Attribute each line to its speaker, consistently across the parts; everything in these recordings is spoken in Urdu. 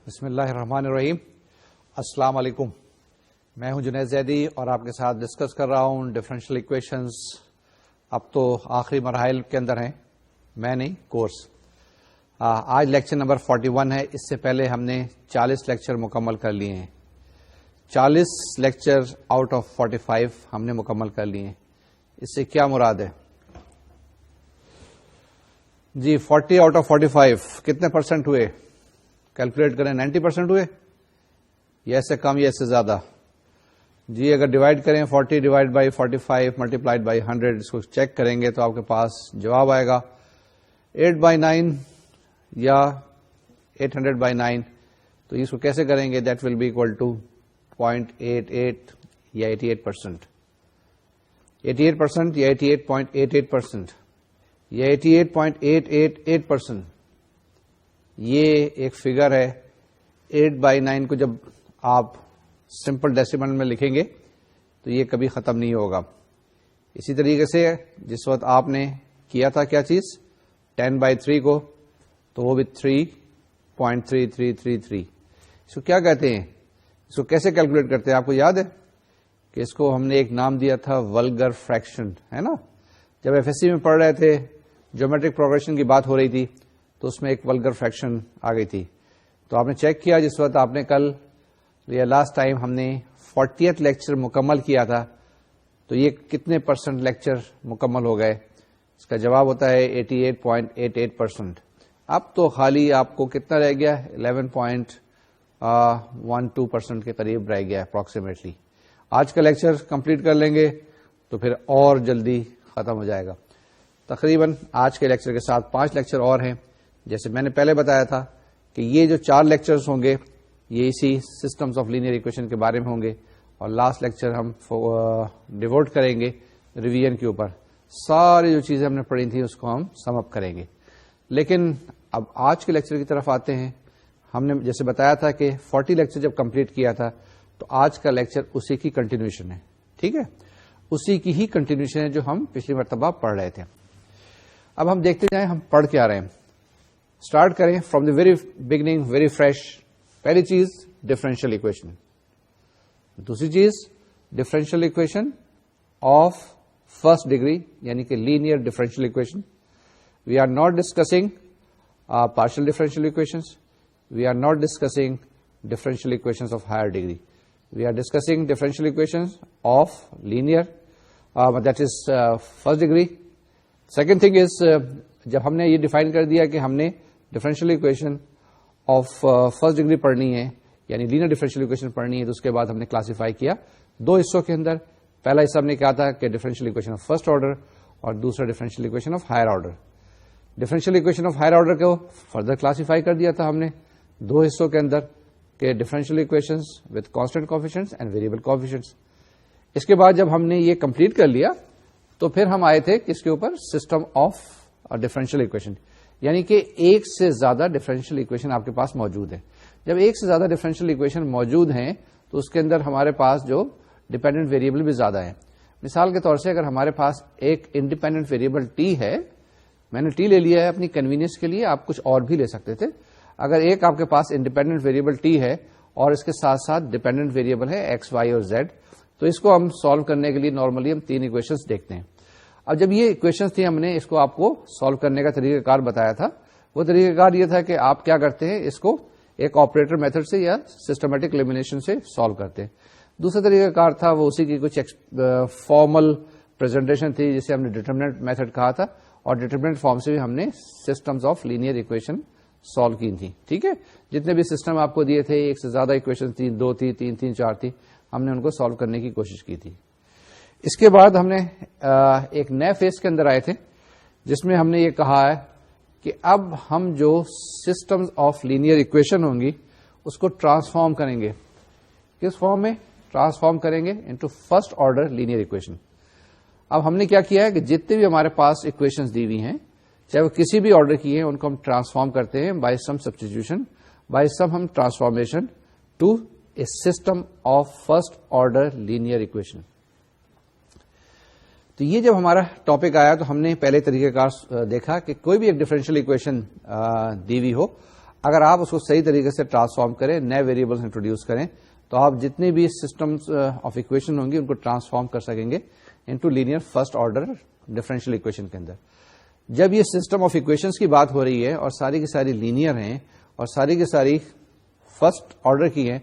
Speaker 1: بسم اللہ الرحمن الرحیم. السلام علیکم. میں ہوں جنید زیدی اور آپ کے ساتھ ڈسکس کر رہا ہوں ڈفرینشیل ایکویشنز. اب تو آخری مراحل کے اندر ہیں، میں نہیں کورس. آج لیکچر نمبر 41 ہے. اس سے پہلے ہم نے 40 لیکچر مکمل کر لیے ہیں. 40 لیکچر آؤٹ آف 45 ہم نے مکمل کر لیے ہیں. اس سے کیا مراد ہے جی؟ 40 آؤٹ آف 45 کتنے پرسنٹ ہوئے؟ کیلکولیٹ کریں. 90% ہوئے یا اس سے کم یا اس سے زیادہ؟ جی اگر ڈیوائڈ کریں 40 ڈیوائڈ بائی 45 ملٹیپلائڈ بائی 100، اس کو چیک کریں گے تو آپ کے پاس جواب آئے گا 8/9 یا 800/9. تو اس کو کیسے کریں گے؟ That will be equal to 0.88 یا 88%. 88% یا 88.88% یا 88.888%. یہ ایک فگر ہے. 8/9 کو جب آپ سمپل ڈیسیمل میں لکھیں گے تو یہ کبھی ختم نہیں ہوگا. اسی طریقے سے جس وقت آپ نے کیا تھا کیا چیز 10/3 کو، تو وہ بھی 3.3333. اس کو کیا کہتے ہیں؟ اس کو کیسے کیلکولیٹ کرتے ہیں؟ آپ کو یاد ہے کہ اس کو ہم نے ایک نام دیا تھا ولگر فریکشن، ہے نا؟ جب ایف ایس سی میں پڑھ رہے تھے جیومیٹرک پروگریشن کی بات ہو رہی تھی تو اس میں ایک ولگر فریکشن آ گئی تھی. تو آپ نے چیک کیا جس وقت آپ نے کل یا لاسٹ ٹائم ہم نے 40th لیکچر مکمل کیا تھا تو یہ کتنے پرسنٹ لیکچر مکمل ہو گئے؟ اس کا جواب ہوتا ہے 88.88%. اب تو خالی آپ کو کتنا رہ گیا؟ 11.12% کے قریب رہ گیا اپروکسیمیٹلی. آج کا لیکچر کمپلیٹ کر لیں گے تو پھر اور جلدی ختم ہو جائے گا. تقریباً آج کے لیکچر کے ساتھ 5 لیکچر اور ہیں. جیسے میں نے پہلے بتایا تھا کہ یہ جو 4 لیکچرز ہوں گے یہ اسی سسٹمز آف لینئر ایکویشن کے بارے میں ہوں گے، اور لاسٹ لیکچر ہم ڈیووٹ کریں گے ریویژن کے اوپر. ساری جو چیزیں ہم نے پڑھی تھیں اس کو ہم سم اپ کریں گے. لیکن اب آج کے لیکچر کی طرف آتے ہیں. ہم نے جیسے بتایا تھا کہ 40 لیکچر جب کمپلیٹ کیا تھا تو آج کا لیکچر اسی کی کنٹینیوشن ہے. ٹھیک ہے، اسی کی ہی کنٹینیوشن ہے جو ہم پچھلی مرتبہ پڑھ رہے تھے. اب ہم دیکھتے جائیں ہم پڑھ کے آ رہے ہیں. اسٹارٹ کریں from the very beginning, very fresh. پہلی چیز ڈفرینشیل ایکویشن. دوسری چیز differential equation of first degree یعنی کہ linear differential equation. We are not discussing partial differential equations. We are not discussing differential equations of higher degree. We are discussing differential equations of linear that is first degree. Second thing is جب ہم نے یہ ڈیفائن کر دیا کہ ہم نے differential equation of first degree پڑھنی ہے یعنی لینئر ڈفرینشیل ایکویشن پڑھنی ہے، تو اس کے بعد ہم نے کلاسیفائی کیا 2 حصوں کے اندر. پہلا حصہ ہم نے کہا تھا کہ differential equation of first order اور دوسرا differential equation of higher order. Differential equation of higher order کو فردر کلاسیفائی کر دیا تھا ہم نے 2 حصوں کے اندر کہ differential equations with constant coefficients and variable coefficients. اس کے بعد جب ہم نے یہ کمپلیٹ کر لیا تو پھر ہم آئے تھے کس کے اوپر؟ سسٹم آف ڈفرینشیل ایکویشن، یعنی کہ ایک سے زیادہ ڈفرینشیل ایکویشن آپ کے پاس موجود ہے. جب ایک سے زیادہ ڈفرینشیل ایکویشن موجود ہیں تو اس کے اندر ہمارے پاس جو ڈیپینڈنٹ ویریبل بھی زیادہ ہیں. مثال کے طور سے اگر ہمارے پاس ایک انڈیپینڈنٹ ویریبل ٹی ہے، میں نے ٹی لے لیا ہے اپنی کنوینئنس کے لیے، آپ کچھ اور بھی لے سکتے تھے. اگر ایک آپ کے پاس انڈیپینڈنٹ ویریبل ٹی ہے اور اس کے ساتھ ساتھ ڈیپینڈنٹ ویریبل ہے ایکس، وائی اور زیڈ، تو اس کو ہم سالو کرنے کے لیے نارملی ہم 3 ایکویشنز دیکھتے ہیں. اب جب یہ ایکویشنز تھی ہم نے اس کو آپ کو سالو کرنے کا طریقہ کار بتایا تھا. وہ طریقہ کار یہ تھا کہ آپ کیا کرتے ہیں، اس کو ایک آپریٹر میتھڈ سے یا سسٹمیٹک ایلیمینیشن سے سالو کرتے ہیں. دوسرا طریقہ کار تھا وہ اسی کی کچھ فارمل پریزنٹیشن تھی جسے ہم نے ڈیٹرمنٹ میتھڈ کہا تھا، اور ڈیٹرمنٹ فارم سے بھی ہم نے systems of linear equation solve کی تھی. ٹھیک ہے، جتنے بھی سسٹم آپ کو دیے تھے، ایک سے زیادہ ایکویشن تھی، 2 تھی، 3 تھی، 4 تھی، ہم نے ان کو سالو کرنے کی کوشش کی تھی. اس کے بعد ہم نے ایک نئے فیز کے اندر آئے تھے جس میں ہم نے یہ کہا ہے کہ اب ہم جو سسٹمز آف لینئر ایکویشن ہوں گی اس کو ٹرانسفارم کریں گے. کس فارم میں ٹرانسفارم کریں گے؟ Into first order linear equation. اب ہم نے کیا کیا ہے کہ جتنے بھی ہمارے پاس ایکویشنز دی ہوئی ہیں چاہے وہ کسی بھی آرڈر کی ہیں ان کو ہم ٹرانسفارم کرتے ہیں by some substitution, by some ہم transformation to a system of first order linear equation. تو یہ جب ہمارا ٹاپک آیا تو ہم نے پہلے طریقہ کار دیکھا کہ کوئی بھی ایک ڈفرینشیل ایکویشن دی ہوئی ہو، اگر آپ اس کو صحیح طریقے سے ٹرانسفارم کریں, نئے ویریبلس انٹروڈیوس کریں, تو آپ جتنی بھی سسٹمز آف اکویشن ہوں گی ان کو ٹرانسفارم کر سکیں گے into linear first order differential equation کے اندر. جب یہ سسٹم آف اکویشنز کی بات ہو رہی ہے اور ساری کی ساری لینئر ہیں اور ساری کی ساری فرسٹ آرڈر کی ہیں,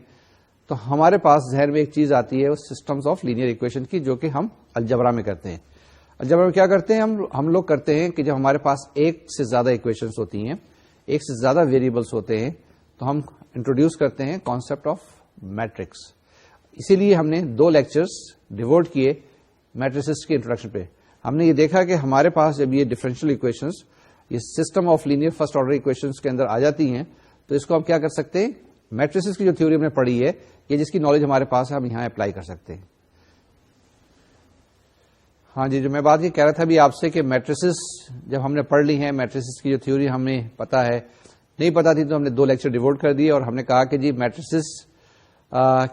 Speaker 1: تو ہمارے پاس ذہن میں ایک چیز آتی ہے, وہ سسٹمز آف لینئر اکویشن کی, جو کہ ہم الجبرا میں کرتے ہیں. الجبرا میں کیا کرتے ہیں ہم لوگ کرتے ہیں کہ جب ہمارے پاس ایک سے زیادہ اکویشنز ہوتی ہیں, ایک سے زیادہ ویریبلس ہوتے ہیں, تو ہم انٹروڈیوس کرتے ہیں کانسیپٹ آف میٹرکس. اسی لیے ہم نے 2 لیکچرز ڈیووٹ کیے میٹریسز کے انٹروڈکشن پہ. ہم نے یہ دیکھا کہ ہمارے پاس جب یہ ڈفرینشیل اکویشنز, یہ system of linear first order equations کے اندر آ جاتی ہیں, تو اس کو ہم کیا کر سکتے ہیں, میٹریسز کی جو تھیوری ہم نے پڑھی ہے, یہ جس کی نالج ہمارے پاس ہے, ہم یہاں اپلائی کر سکتے ہیں. ہاں جی, جو میں بات یہ کہہ رہا تھا ابھی آپ سے کہ میٹریسز جب ہم نے پڑھ لی ہیں, میٹریسز کی جو تھیوری ہمیں پتا ہے, نہیں پتا تھی تو ہم نے 2 لیکچر ڈیووٹ کر دیے, اور ہم نے کہا کہ جی میٹریسز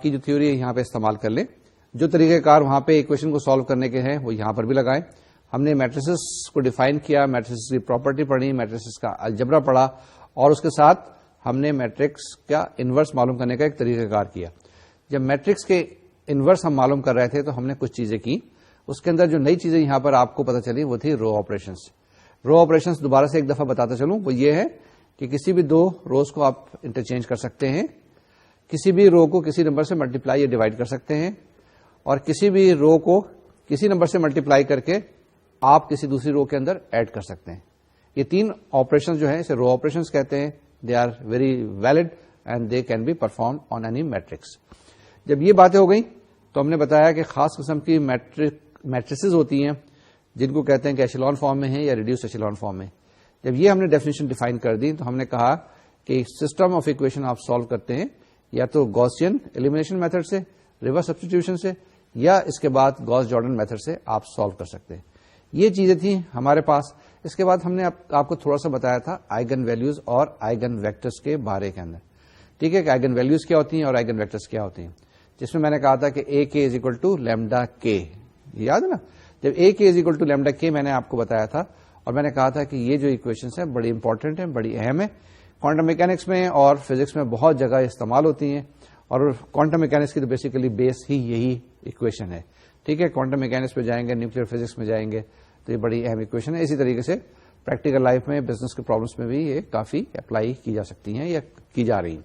Speaker 1: کی جو تھیوری ہے یہاں پہ استعمال کر لیں. جو طریقہ کار وہاں پہ ایکویشن کو سالو کرنے کے ہیں وہ یہاں پر بھی لگائیں. ہم نے میٹریسز کو ڈیفائن کیا, میٹریسز کی پراپرٹی پڑھی, میٹریسز کا الجبرا پڑھا, اور اس کے ساتھ ہم نے میٹرکس کا انورس معلوم کرنے کا ایک طریقہ کار کیا. جب میٹرکس کے انورس ہم معلوم کر رہے تھے تو ہم نے کچھ چیزیں کی. اس کے اندر جو نئی چیزیں یہاں پر آپ کو پتہ چلی وہ تھی رو آپریشنس. رو آپریشنس دوبارہ سے ایک دفعہ بتاتا چلوں, وہ یہ ہے کہ کسی بھی 2 روز کو آپ انٹرچینج کر سکتے ہیں, کسی بھی رو کو کسی نمبر سے ملٹیپلائی یا ڈیوائڈ کر سکتے ہیں, اور کسی بھی رو کو کسی نمبر سے ملٹیپلائی کر کے آپ کسی دوسری رو کے اندر ایڈ کر سکتے ہیں. یہ 3 آپریشن جو ہیں اسے رو آپریشنس کہتے ہیں. They are very valid and they can be performed on any matrix. جب یہ باتیں ہو گئیں تو ہم نے بتایا کہ خاص قسم کی میٹریسز ہوتی ہیں جن کو کہتے ہیں کہ ایشیلون فارم میں ہیں یا ریڈیوس ایشیلون فارم میں. جب یہ ہم نے ڈیفینیشن ڈیفائن کر دی تو ہم نے کہا کہ سسٹم آف اکویشن آپ سالو کرتے ہیں یا تو گوسین ایلیمینیشن میتھڈ سے, ریورس سبسٹیٹیوشن سے, یا اس کے بعد گاس جارڈن میتھڈ سے آپ سالو کر سکتے ہیں. یہ چیزیں تھیں ہمارے پاس. اس کے بعد ہم نے آپ کو تھوڑا سا بتایا تھا آئگن ویلیوز اور آئگن ویکٹرز کے بارے کے اندر. ٹھیک ہے, کہ آئگن ویلیوز کیا ہوتی ہیں اور آئگن ویکٹرز کیا ہوتی ہیں, جس میں میں نے کہا تھا کہ اے کے از اکول ٹو لیمڈا کے. یاد ہے نا, جب اے کے از اکول ٹو لیمڈا کے میں نے آپ کو بتایا تھا, اور میں نے کہا تھا کہ یہ جو اکویشنز ہیں بڑی امپورٹنٹ ہیں, بڑی اہم ہے. کوانٹم میکینکس میں اور فزکس میں بہت جگہ استعمال ہوتی ہیں, اور کوانٹم میکینکس کی تو بیسیکلی بیس ہی یہی اکویشن ہے. ٹھیک ہے, کوانٹم میکینکس پہ جائیں گے, نیوکلیر فزکس میں جائیں گے, تو یہ بڑی اہم اکویشن ہے. اسی طریقے سے پریکٹیکل لائف میں, بزنس کے پرابلمس میں بھی یہ کافی اپلائی کی جا سکتی ہیں یا کی جا رہی ہیں.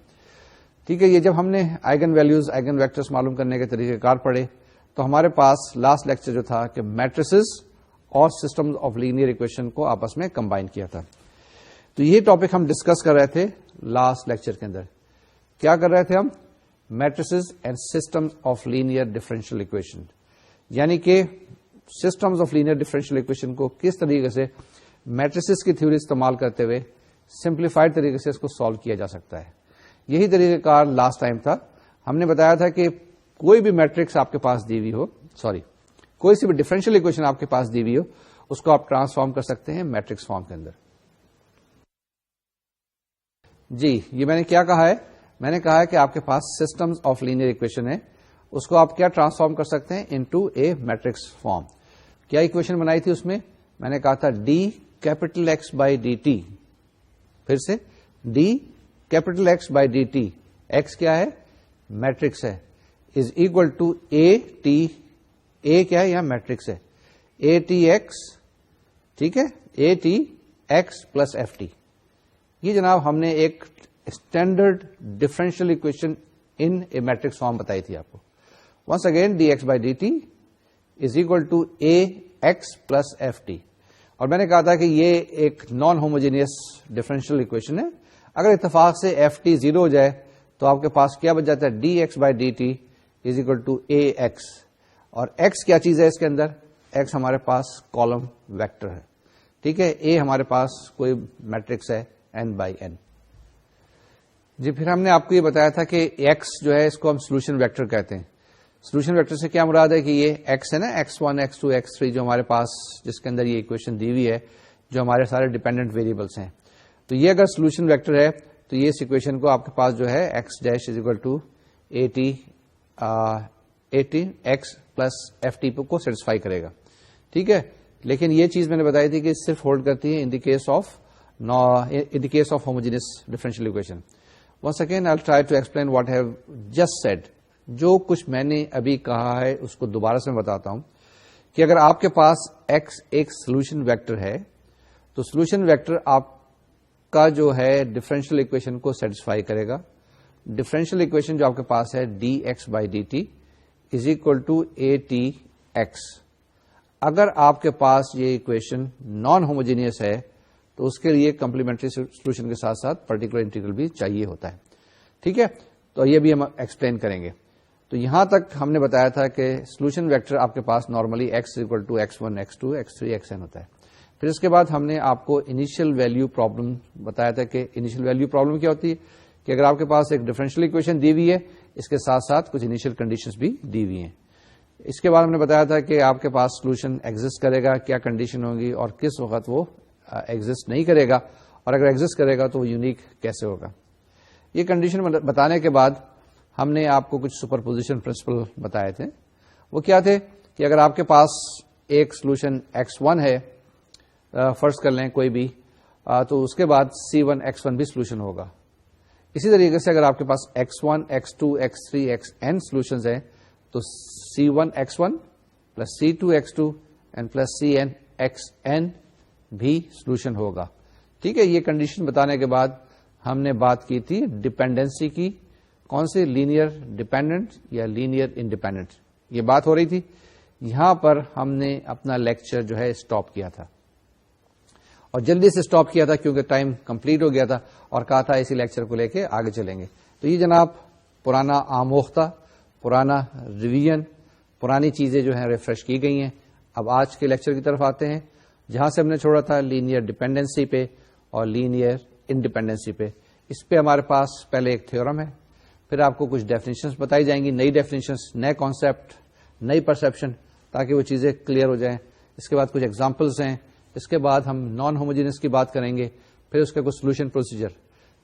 Speaker 1: ٹھیک ہے, یہ جب ہم نے آئگن ویلیوز آئگن ویکٹرز معلوم کرنے کے طریقہ کار پڑھے تو ہمارے پاس لاسٹ لیکچر جو تھا کہ میٹریسز اور سسٹم آف لینئر اکویشن کو آپس میں کمبائن کیا تھا. تو یہ ٹاپک ہم ڈسکس کر رہے تھے لاسٹ لیکچر کے اندر. کیا کر رہے تھے ہم؟ Matrices and systems of linear differential equation, یعنی کہ systems of linear differential equation کو کس طریقے سے میٹریسز کی تھیوری استعمال کرتے ہوئے سمپلیفائڈ طریقے سے اس کو سالو کیا جا سکتا ہے. یہی طریقہ کار لاسٹ ٹائم تھا. ہم نے بتایا تھا کہ کوئی بھی میٹرکس آپ کے پاس دی ہوئی ہو, کوئی سی بھی ڈفرینشیل اکویشن آپ کے پاس دی ہوئی ہو, اس کو آپ ٹرانسفارم کر سکتے ہیں میٹرکس فارم کے اندر. جی, یہ میں نے کیا کہا ہے؟ میں نے کہا ہے کہ آپ کے پاس سسٹمز آف لینئر اکویشن ہے, اس کو آپ کیا ٹرانسفارم کر سکتے ہیں انٹو اے میٹرکس فارم. کیا اکویشن بنائی تھی اس میں نے کہا تھا D capital X by D T. پھر سے D capital X by D T, X کیا ہے؟ میٹرکس ہے, is equal to A T. A کیا ہے؟ یہاں میٹرکس ہے, اے ٹی ایکس. ٹھیک ہے, A T X plus F T. یہ جناب ہم نے ایک standard differential equation in a matrix form بتائی تھی آپ کو. Once again D X by D T is equal to a X plus F T. اور میں نے کہا تھا کہ یہ ایک نان ہوموجینئس ڈفرینشیل اکویشن ہے. اگر اتفاق سے ایف ٹی 0 ہو جائے تو آپ کے پاس کیا بچ جاتا ہے؟ D X by D T is equal to a X. اور ایکس کیا چیز ہے اس کے اندر؟ ایکس ہمارے پاس کالم ویکٹر ہے. ٹھیک ہے, اے ہمارے پاس کوئی میٹرکس ہے n بائی n. جی, پھر ہم نے آپ کو یہ بتایا تھا کہ ایکس جو ہے اس کو ہم سولوشن ویکٹر کہتے ہیں. سولوشن ویکٹر سے کیا مراد ہے کہ یہ ایکس ہے نا, x1 x2 x3 جو ہمارے پاس جس کے اندر یہ اکویشن دی ہوئی ہے, جو ہمارے سارے ڈیپینڈنٹ ویریبلس ہیں. تو یہ اگر سولوشن ویکٹر ہے تو یہ اس اکویشن کو آپ کے پاس جو ہے X dash is equal to A T X plus F T کو سیٹسفائی کرے گا. ٹھیک ہے, لیکن یہ چیز میں نے بتائی تھی کہ صرف ہولڈ کرتی ہے in the case of in the case of homogeneous differential equation. Once again, I'll try to explain what I have just said. جو کچھ میں نے ابھی کہا ہے اس کو دوبارہ سے میں بتاتا ہوں کہ اگر آپ کے پاس x ایک سولوشن ویکٹر ہے تو سولوشن ویکٹر آپ کا جو ہے ڈفرینشیل اکویشن کو سیٹسفائی کرے گا. ڈفرینشیل اکویشن جو آپ کے پاس ہے dx/dt is equal to ATX. اگر آپ کے پاس یہ اکویشن نان ہوموجینئس ہے تو اس کے لیے کمپلیمنٹری سولوشن کے ساتھ ساتھ پرٹیکولر انٹیگرل بھی چاہیے ہوتا ہے. ٹھیک ہے, تو یہ بھی ہم ایکسپلین کریں گے. تو یہاں تک ہم نے بتایا تھا کہ سولوشن ویکٹر آپ کے پاس normally x equal to x1 x2 x3 xn ہوتا ہے. پھر اس کے بعد ہم نے آپ کو انیشیل ویلیو پرابلم بتایا تھا کہ انیشیل ویلیو پرابلم کیا ہوتی ہے کہ اگر آپ کے پاس ایک ڈفرینشیل اکویشن دی ہوئی ہے اس کے ساتھ ساتھ کچھ انیشیل کنڈیشنز بھی دی ہوئی ہیں. اس کے بعد ہم نے بتایا تھا کہ آپ کے پاس سولوشن ایگزسٹ کرے گا, کیا کنڈیشن ہوگی اور کس وقت وہ ایگزسٹ نہیں کرے گا, اور اگر ایگزسٹ کرے گا تو وہ یونیک کیسے ہوگا. یہ کنڈیشن بتانے کے بعد ہم نے آپ کو کچھ سپر پوزیشن پرنسپل بتائے تھے. وہ کیا تھے کہ اگر آپ کے پاس ایک سولوشن x1 ہے, فرض کر لیں کوئی بھی, تو اس کے بعد C1 x1 بھی سولوشن ہوگا. اسی طریقے سے اگر آپ کے پاس x1 x2 x3 xn solutions ہیں تو C1 x1 plus C2 x2 and plus Cn xn بھی سولوشن ہوگا. ٹھیک ہے, یہ کنڈیشن بتانے کے بعد ہم نے بات کی تھی ڈپینڈنسی کی. کون سی, لینئر ڈپینڈنٹ یا لینئر انڈیپینڈنٹ, یہ بات ہو رہی تھی. یہاں پر ہم نے اپنا لیکچر جو ہے اسٹاپ کیا تھا, اور جلدی سے اسٹاپ کیا تھا کیونکہ ٹائم کمپلیٹ ہو گیا تھا, اور کہا تھا اسی لیکچر کو لے کے آگے چلیں گے. تو یہ جناب پرانا آموختہ, پرانا ریویژن, پرانی چیزیں جو ہیں ریفریش کی گئی ہیں. اب آج کے لیکچر کی طرف آتے ہیں جہاں سے ہم نے چھوڑا تھا, لینئر ڈپینڈنسی پہ اور لینئر انڈیپینڈنسی پہ. اس پہ ہمارے پاس پہلے ایک تھیورم ہے, پھر آپ کو کچھ ڈیفینیشنز بتائی جائیں گی, نئی ڈیفینیشنز, نئے کانسیپٹ, نئی پرسپشن, تاکہ وہ چیزیں کلیئر ہو جائیں. اس کے بعد کچھ ایگزامپلس ہیں. اس کے بعد ہم نان ہوموجینس کی بات کریں گے, پھر اس کا کچھ سولوشن پروسیجر.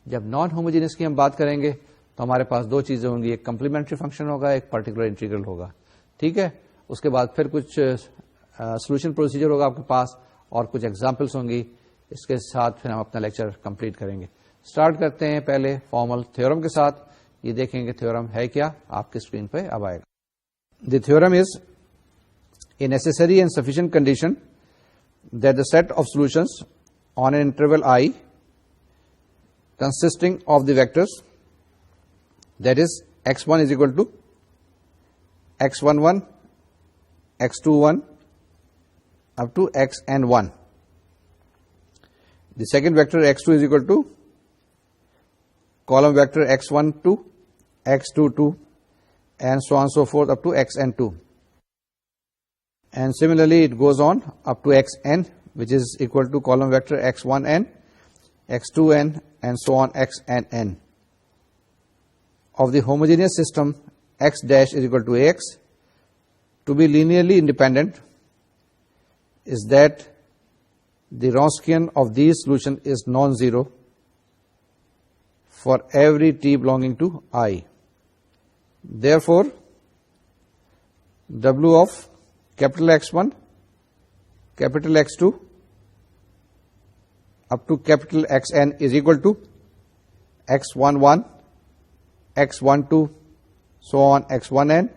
Speaker 1: جب نان ہوموجینس کی ہم بات کریں گے تو ہمارے پاس دو چیزیں ہوں گی, ایک کمپلیمنٹری فنکشن ہوگا, ایک پرٹیکولر انٹیگرل ہوگا. ٹھیک ہے, اس کے بعد پھر کچھ سولوشن پروسیجر ہوگا آپ کے پاس, اور کچھ ایگزامپلس ہوں گی. اس کے ساتھ پھر ہم اپنا لیکچر کمپلیٹ کریں گے. اسٹارٹ کرتے ہیں پہلے فارمل تھیورم کے ساتھ. یہ دیکھیں گے تھیورم ہے کیا, آپ کی اسکرین پہ اب آئے گا. The theorem is a necessary and sufficient condition that the set of solutions on an interval I consisting of the vectors that is x1 is equal to x11 x21 up to xn1. The second vector x2 is equal to column vector x12 x22 and so on so forth up to xn2. And similarly it goes on up to xn, which is equal to column vector x1n x2n and so on xnn. Of the homogeneous system x dash is equal to ax. To be linearly independent is that the Wronskian of these solution is non-zero for every t belonging to I. Therefore, W of capital X1, capital X2 up to capital Xn is equal to X11, X12, so on X1n.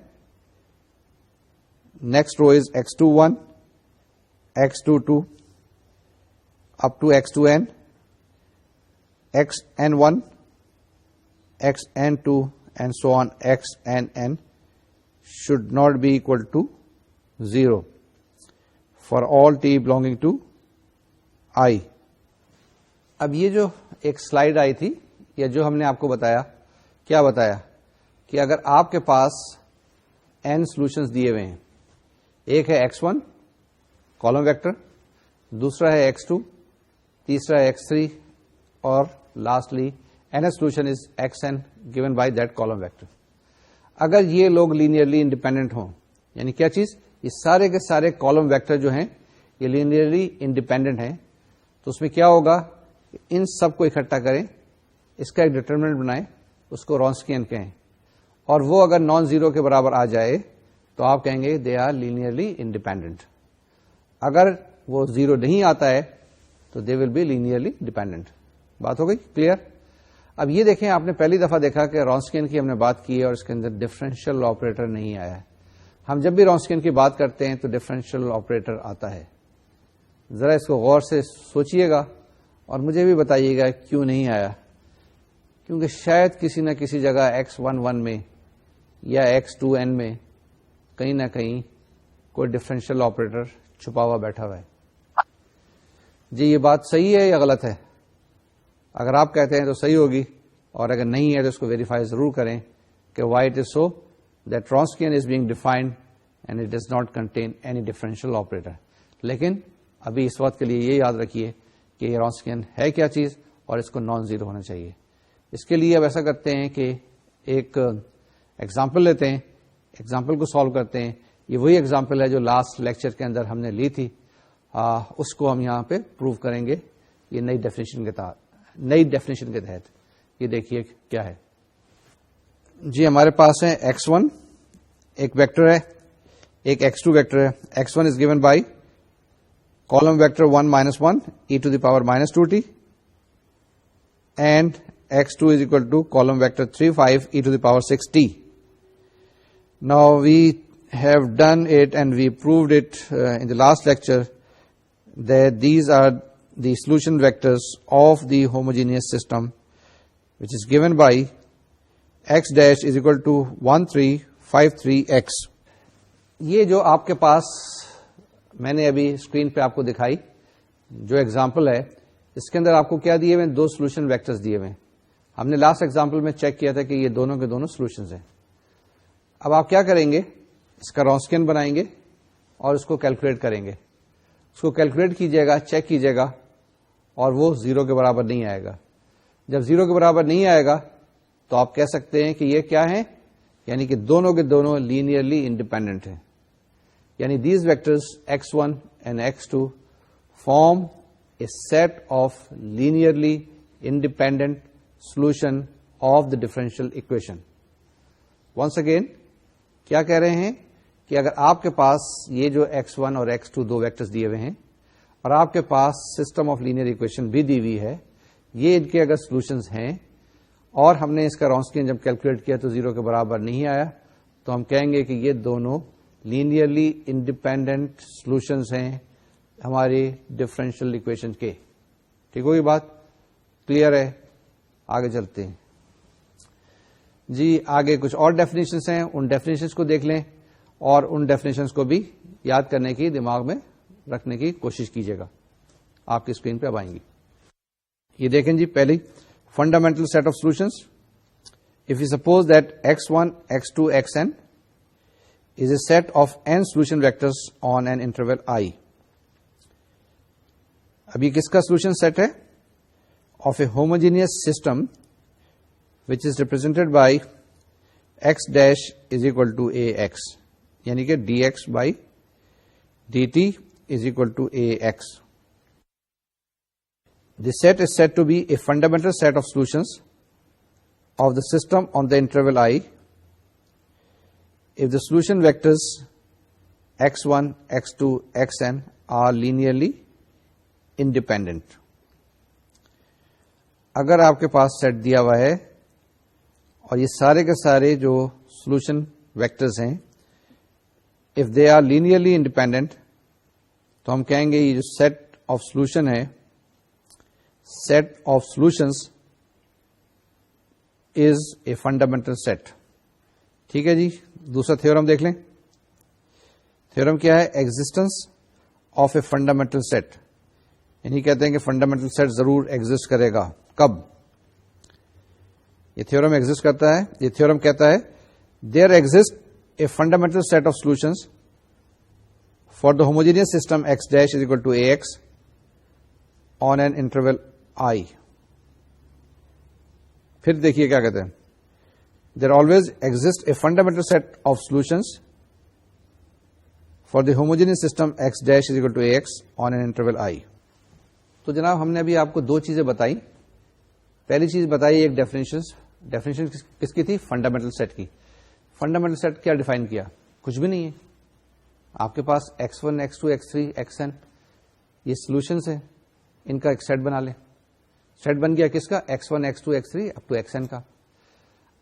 Speaker 1: Next row is X21, X22 up to X2n, Xn1, Xn2 and so on Xnn should not be equal to 0 for all t belonging to I. اب یہ جو ایک سلائیڈ آئی تھی یا جو ہم نے آپ کو بتایا, کیا بتایا کہ اگر آپ کے پاس n سولوشنز دیے ہوئے ہیں, ایک ہے x1 کالم ویکٹر, دوسرا ہے x2, تیسرا ہے x3 اور lastly nth solution is xn given by that column vector. اگر یہ لوگ لینئرلی انڈیپینڈنٹ ہوں, یعنی کیا چیز, یہ سارے کے سارے کالم ویکٹر جو ہیں یہ لینئرلی انڈیپینڈنٹ ہیں, تو اس میں کیا ہوگا, ان سب کو اکٹھا کریں, اس کا ایک ڈٹرمنٹ بنائیں, اس کو رونسکین کہیں, اور وہ اگر نان زیرو کے برابر آ جائے تو آپ کہیں گے دے آر لینئرلی انڈیپینڈنٹ. اگر وہ زیرو نہیں آتا ہے تو دے ول بی لینئرلی ڈیپینڈنٹ. بات ہو گئی کلیئر؟ اب یہ دیکھیں, آپ نے پہلی دفعہ دیکھا کہ رونسکین کی ہم نے بات کی ہے اور اس کے اندر ڈفرینشیل آپریٹر نہیں آیا ہے. ہم جب بھی رونسکین کی بات کرتے ہیں تو ڈفرینشیل آپریٹر آتا ہے. ذرا اس کو غور سے سوچئے گا اور مجھے بھی بتائیے گا کیوں نہیں آیا. کیونکہ شاید کسی نہ کسی جگہ X11 میں یا X2n میں کہیں نہ کہیں کوئی ڈفرینشیل آپریٹر چھپا ہوا بیٹھا ہوا ہے. جی یہ بات صحیح ہے یا غلط ہے؟ اگر آپ کہتے ہیں تو صحیح ہوگی, اور اگر نہیں ہے تو اس کو ویریفائی ضرور کریں کہ why it is so that Wronskian is being defined and it does not contain any differential operator. لیکن ابھی اس وقت کے لیے یہ یاد رکھیے کہ یہ رونسکین ہے کیا چیز اور اس کو نان زیرو ہونا چاہیے. اس کے لیے اب ایسا کرتے ہیں کہ ایک ایگزامپل لیتے ہیں, ایگزامپل کو سالو کرتے ہیں. یہ وہی ایگزامپل ہے جو لاسٹ لیکچر کے اندر ہم نے لی تھی, اس کو ہم یہاں پہ پروو کریں گے یہ نئی ڈیفینیشن کے تحت. یہ دیکھیے کیا ہے. جی ہمارے پاس ہے X1 ایک ویکٹر ہے, ایک X2 ویکٹر ہے. X1 is given by column vector 1 -1 e to the power -2t and X2 is equal to column vector 3 5 e to the power 6t. Now we have done it and we proved it in the last lecture that these are the solution vectors of the homogeneous system, which is given by x dash is equal to 1 3 5 3 x. یہ جو آپ کے پاس میں نے ابھی اسکرین پہ آپ کو دکھائی جو ایگزامپل ہے, اس کے اندر آپ کو کیا دیے ہوئے؟ دو سولوشن ویکٹرز دیے ہوئے. ہم نے لاسٹ ایگزامپل میں چیک کیا تھا کہ یہ دونوں کے دونوں سولوشنز ہیں. اب آپ کیا کریں گے؟ اس کا رونسکین بنائیں گے اور اس کو کیلکولیٹ کریں گے. اس کو کیلکولیٹ کیجئے گا, چیک کیجئے گا, اور وہ 0 کے برابر نہیں آئے گا. جب 0 کے برابر نہیں آئے گا تو آپ کہہ سکتے ہیں کہ یہ کیا ہے, یعنی کہ دونوں کے دونوں لینئرلی انڈیپینڈنٹ ہیں. یعنی these vectors X1 and X2 form a set of linearly independent solution of the differential equation. Once again, کیا کہہ رہے ہیں کہ اگر آپ کے پاس یہ جو X1 اور X2 دو ویکٹرز دیے ہوئے ہیں اور آپ کے پاس سسٹم آف لینئر ایکویشن بھی دی ہوئی ہے, یہ ان کے اگر سولوشنز ہیں اور ہم نے اس کا رونسکین جب کیلکولیٹ کیا تو 0 کے برابر نہیں آیا, تو ہم کہیں گے کہ یہ دونوں لینئرلی انڈیپینڈنٹ سولوشنز ہیں ہماری ڈفرینشیل ایکویشن کے. ٹھیک ہوگی بات؟ کلیئر ہے؟ آگے چلتے ہیں. جی آگے کچھ اور ڈیفینیشنز ہیں, ان ڈیفینیشنز کو دیکھ لیں اور ان ڈیفینیشنز کو بھی یاد کرنے کی, دماغ میں رکھنے کی کوشش کیجیے گا. آپ کی اسکرین پہ اب آئیں گی. یہ دیکھیں جی, پہلی fundamental set of solutions. If you suppose that X1 X2 Xn is a set of n solution vectors on an interval I. اب یہ کس کا سولوشن سیٹ ہے؟ Of a homogeneous system which is represented by x dash is equal to ax, یعنی کہ dx by dt is equal to ax. This set is said to be a fundamental set of solutions of the system on the interval I if the solution vectors x1, x2, xn are linearly independent. اگر آپ کے پاس سیٹ دیا ہوا ہے اور یہ سارے کے سارے جو سولوشن ویکٹرز ہیں, if they are linearly independent, تو ہم کہیں گے یہ جو سیٹ آف سولوشن ہے, set of solutions is a fundamental set. ٹھیک ہے جی. دوسرا تھیورم دیکھ لیں. تھیورم کیا ہے؟ Existence of a fundamental set. یعنی کہتے ہیں کہ فنڈامنٹل سیٹ ضرور ایگزسٹ کرے گا. کب؟ یہ تھیورم ایگزسٹ کرتا ہے. یہ تھیورم کہتا ہے there exist a fundamental set of solutions for the homogeneous system X dash is equal to a X on an interval I. پھر دیکھیے کیا کہتے ہیں, there always exist a fundamental set of solutions for the homogeneous system X dash is equal to a X on an interval I. تو جناب ہم نے ابھی آپ کو دو چیزیں بتائی. پہلی چیز بتائی ایک ڈیفینیشن کس کی تھی؟ فنڈامنٹل سیٹ کی. فنڈامنٹل سیٹ کیا ڈیفائن کیا؟ کچھ بھی نہیں ہے. آپ کے پاس X1, X2, X3, Xn یہ سولوشنز ہیں. ان کا ایک سیٹ بنا لیں. سیٹ بن گیا کس کا؟ x1 x2 x3 up to xn کا.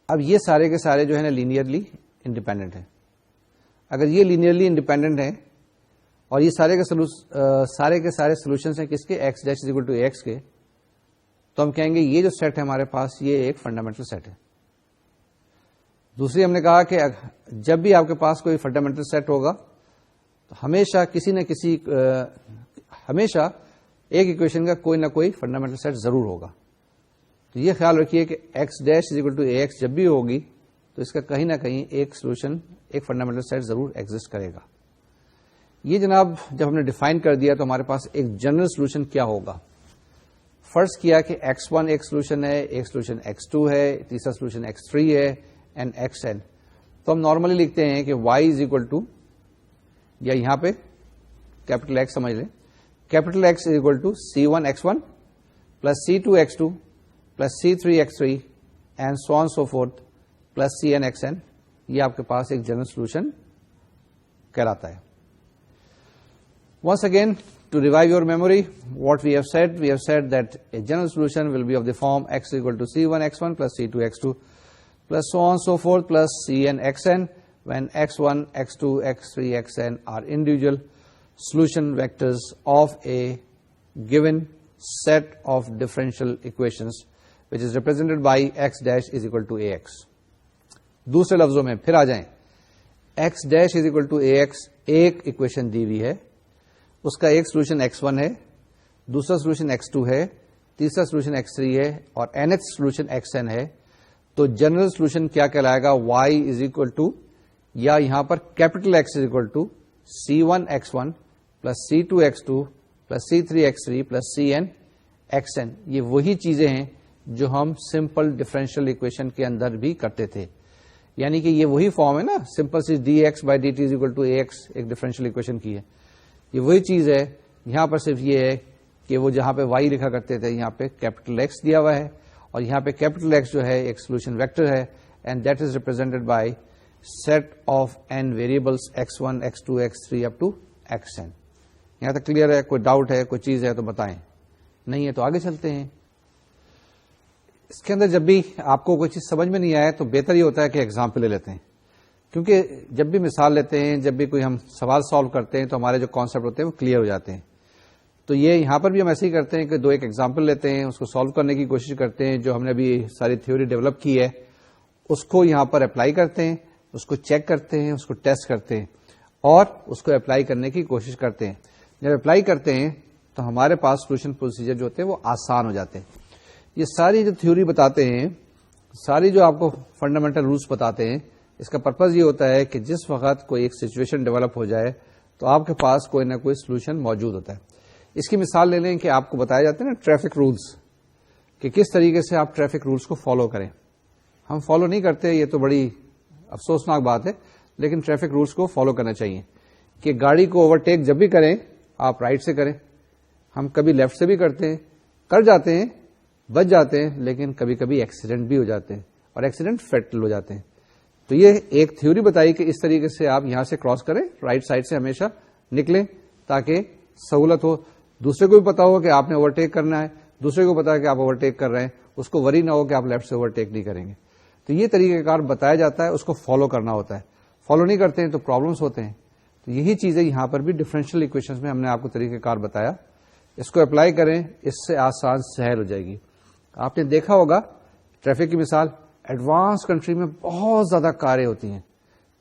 Speaker 1: اب یہ سارے کے سارے جو ہے نا لینئرلی انڈیپینڈنٹ ہیں. اگر یہ لینئرلی انڈیپینڈنٹ ہیں اور یہ سارے کے سارے سولوشنس ہیں کس کے؟ x dash is equal to ax کے, تو ہم کہیں گے یہ جو سیٹ ہے ہمارے پاس یہ ایک فنڈامنٹل سیٹ ہے. دوسری ہم نے کہا کہ جب بھی آپ کے پاس کوئی فنڈامنٹل سیٹ ہوگا تو ہمیشہ کسی نہ کسی ہمیشہ ایک ایکویشن کا کوئی نہ کوئی فنڈامنٹل سیٹ ضرور ہوگا. تو یہ خیال رکھیے کہ x dash is equal to ax جب بھی ہوگی تو اس کا کہیں نہ کہیں ایک سولوشن ایک فنڈامنٹل سیٹ ضرور ایگزسٹ کرے گا. یہ جناب جب ہم نے ڈیفائن کر دیا تو ہمارے پاس ایک جنرل سولوشن کیا ہوگا. فرض کیا کہ x1 ایک سولوشن ہے, ایک سولوشن x2 ہے, تیسرا سولوشن x3 ہے اینڈ xn. تو ہم نارملی لکھتے ہیں کہ y از اکول ٹو, یا یہاں پہ کیپٹل X سمجھ لیں, capital X is equal to C1 x1 plus C2 x2 plus C3 x3 and so on so forth plus Cn xn. یہ آپ کے پاس ایک جنرل سولوشن کہلاتا ہے. Once again, to revive your memory, what we have said that a general solution will be of the form x is equal to C1 x1 plus C2 x2 plus so on so forth plus Cn xn when x1, x2, x3, xn are individual solution vectors of a given set of differential equations which is represented by x dash is equal to ax. دوسرے لفظوں میں پھر آ جائیں, x dash is equal to ax ایک اکویشن دی ہوئی ہے, اس کا ایک سولوشن x1 ہے, دوسرا سولوشن x2 ہے, تیسرا سولوشن x3 ہے اور nth سولوشن xn ہے. تو جنرل سولوشن کیا کہلائے گا؟ y از اکول ٹو, یا یہاں پر capital X is equal to C1 x1 plus C2 x2 plus C3 x3 plus Cn xn. یہ وہی چیزیں ہیں جو ہم سمپل ڈفرینشیل اکویشن کے اندر بھی کرتے تھے. یعنی کہ یہ وہی فارم ہے نا, سمپل سی dx by dt is equal to ax ایک ڈفرینشیل اکویشن کی ہے. یہ وہی چیز ہے. یہاں پر صرف یہ ہے کہ وہ جہاں پہ y لکھا کرتے تھے یہاں پہ کیپٹل X دیا ہوا ہے اور یہاں پہ کیپٹل X جو ہے ایک سولوشن ویکٹر ہے and that is represented by set of n variables x1 x2 x3 up to xn. یہاں تک کلیئر ہے؟ کوئی ڈاؤٹ ہے, کوئی چیز ہے تو بتائیں, نہیں ہے تو آگے چلتے ہیں. اس کے اندر جب بھی آپ کو کوئی چیز سمجھ میں نہیں آئے تو بہتر یہ ہوتا ہے کہ ایگزامپل لے لیتے ہیں, کیونکہ جب بھی مثال لیتے ہیں, جب بھی کوئی ہم سوال سالو کرتے ہیں تو ہمارے جو کانسیپٹ ہوتے ہیں وہ کلیئر ہو جاتے ہیں. تو یہ یہاں پر بھی ہم ایسے ہی کرتے ہیں کہ دو ایک ایگزامپل لیتے ہیں, اس کو سالو کرنے کی کوشش کرتے ہیں, جو ہم نے ابھی ساری تھیوری ڈیولپ کی ہے اس کو یہاں پر اپلائی کرتے ہیں, اس کو چیک کرتے ہیں, اس کو ٹیسٹ کرتے ہیں اور اس کو اپلائی کرنے کی کوشش کرتے ہیں. جب اپلائی کرتے ہیں تو ہمارے پاس سولوشن پروسیجر جو ہوتے ہیں وہ آسان ہو جاتے ہیں. یہ ساری جو تھیوری بتاتے ہیں, ساری جو آپ کو فنڈامنٹل رولس بتاتے ہیں, اس کا پرپز یہ ہوتا ہے کہ جس وقت کوئی ایک سچویشن ڈیولپ ہو جائے تو آپ کے پاس کوئی نہ کوئی سولوشن موجود ہوتا ہے. اس کی مثال لے لیں کہ آپ کو بتایا جاتا ہے نا ٹریفک رولس, کہ کس طریقے سے آپ ٹریفک رولس کو فالو کریں. ہم فالو نہیں کرتے, یہ تو بڑی افسوسناک بات ہے, لیکن ٹریفک رولس کو فالو کرنا چاہیے کہ گاڑی کو اوورٹیک جب بھی کریں آپ رائٹ سے کریں. ہم کبھی لیفٹ سے بھی کرتے ہیں, کر جاتے ہیں, بچ جاتے ہیں, لیکن کبھی کبھی ایکسیڈنٹ بھی ہو جاتے ہیں اور ایکسیڈنٹ فیٹل ہو جاتے ہیں. تو یہ ایک تھیوری بتائی کہ اس طریقے سے آپ یہاں سے کراس کریں, رائٹ سائڈ سے ہمیشہ نکلیں تاکہ سہولت ہو. دوسرے کو بھی پتا ہو کہ آپ نے اوورٹیک کرنا ہے, دوسرے کو پتا ہے کہ آپ اوورٹیک کر رہے ہیں, اس کو وری نہ ہو کہ آپ لیفٹ سے اوورٹیک نہیں کریں گے. تو یہ طریقہ کار بتایا جاتا ہے, اس کو فالو کرنا ہوتا ہے. فالو نہیں کرتے ہیں تو پرابلمس ہوتے ہیں. تو یہی چیزیں یہاں پر بھی ڈفرینشیل اکویشنز میں ہم نے آپ کو طریقہ کار بتایا. اس کو اپلائی کریں, اس سے آسان سہل ہو جائے گی. آپ نے دیکھا ہوگا ٹریفک کی مثال, ایڈوانس کنٹری میں بہت زیادہ کاریں ہوتی ہیں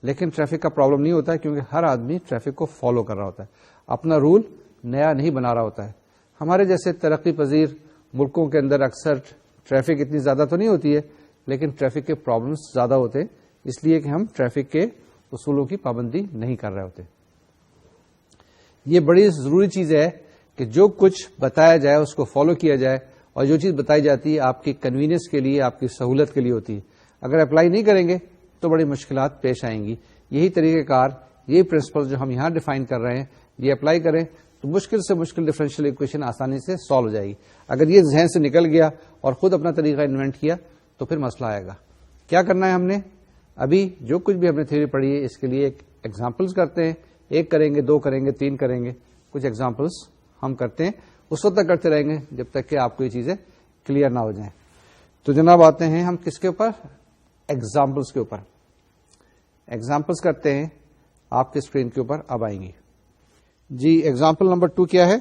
Speaker 1: لیکن ٹریفک کا پرابلم نہیں ہوتا ہے کیونکہ ہر آدمی ٹریفک کو فالو کر رہا ہوتا ہے, اپنا رول نیا نہیں بنا رہا ہوتا ہے. ہمارے جیسے ترقی پذیر ملکوں کے اندر اکثر ٹریفک اتنی زیادہ تو نہیں ہوتی ہے لیکن ٹریفک کے پرابلمس زیادہ ہوتے ہیں, اس لیے کہ ہم ٹریفک کے اصولوں کی پابندی نہیں کر رہے ہوتے. یہ بڑی ضروری چیز ہے کہ جو کچھ بتایا جائے اس کو فالو کیا جائے, اور جو چیز بتائی جاتی ہے آپ کی کنوینئنس کے لیے, آپ کی سہولت کے لیے ہوتی ہے. اگر اپلائی نہیں کریں گے تو بڑی مشکلات پیش آئیں گی. یہی طریقہ کار, یہی پرنسپل جو ہم یہاں ڈیفائن کر رہے ہیں, یہ اپلائی کریں تو مشکل سے مشکل ڈفرینشیل اکویشن آسانی سے سالو ہو جائے گی. اگر یہ ذہن سے نکل گیا اور خود اپنا طریقہ انوینٹ کیا تو پھر مسئلہ آئے گا. کیا کرنا ہے ہم نے؟ ابھی جو کچھ بھی ہم نے تھیوری پڑھی ہے اس کے لیے ایک ایگزامپلس کرتے ہیں. ایک کریں گے, دو کریں گے, تین کریں گے, کچھ ایگزامپلس ہم کرتے ہیں, اس وقت تک کرتے رہیں گے جب تک کہ آپ کو یہ چیزیں کلیئر نہ ہو جائیں. تو جناب آتے ہیں ہم کس کے اوپر؟ ایگزامپلس کے اوپر. ایگزامپلس کرتے ہیں آپ کے اسکرین کے اوپر اب آئیں گی. جی ایگزامپل نمبر 2 کیا ہے؟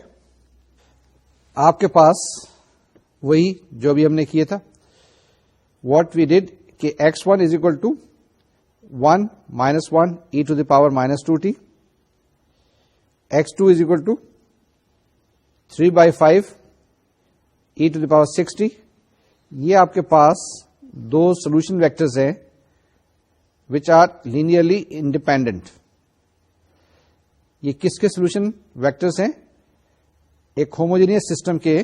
Speaker 1: آپ کے پاس وہی جو ابھی ہم نے کیے تھا. واٹ وی ڈڈ کہ x1 is equal to 1 minus 1 e to the power minus 2t, x2 is equal to 3 by 5 e to the power 6t. یہ آپ کے پاس دو سولوشن ویکٹرز ہیں which are linearly independent. یہ کس کے سولوشن ویکٹرز ہیں؟ ایک ہوموجینئس سسٹم کے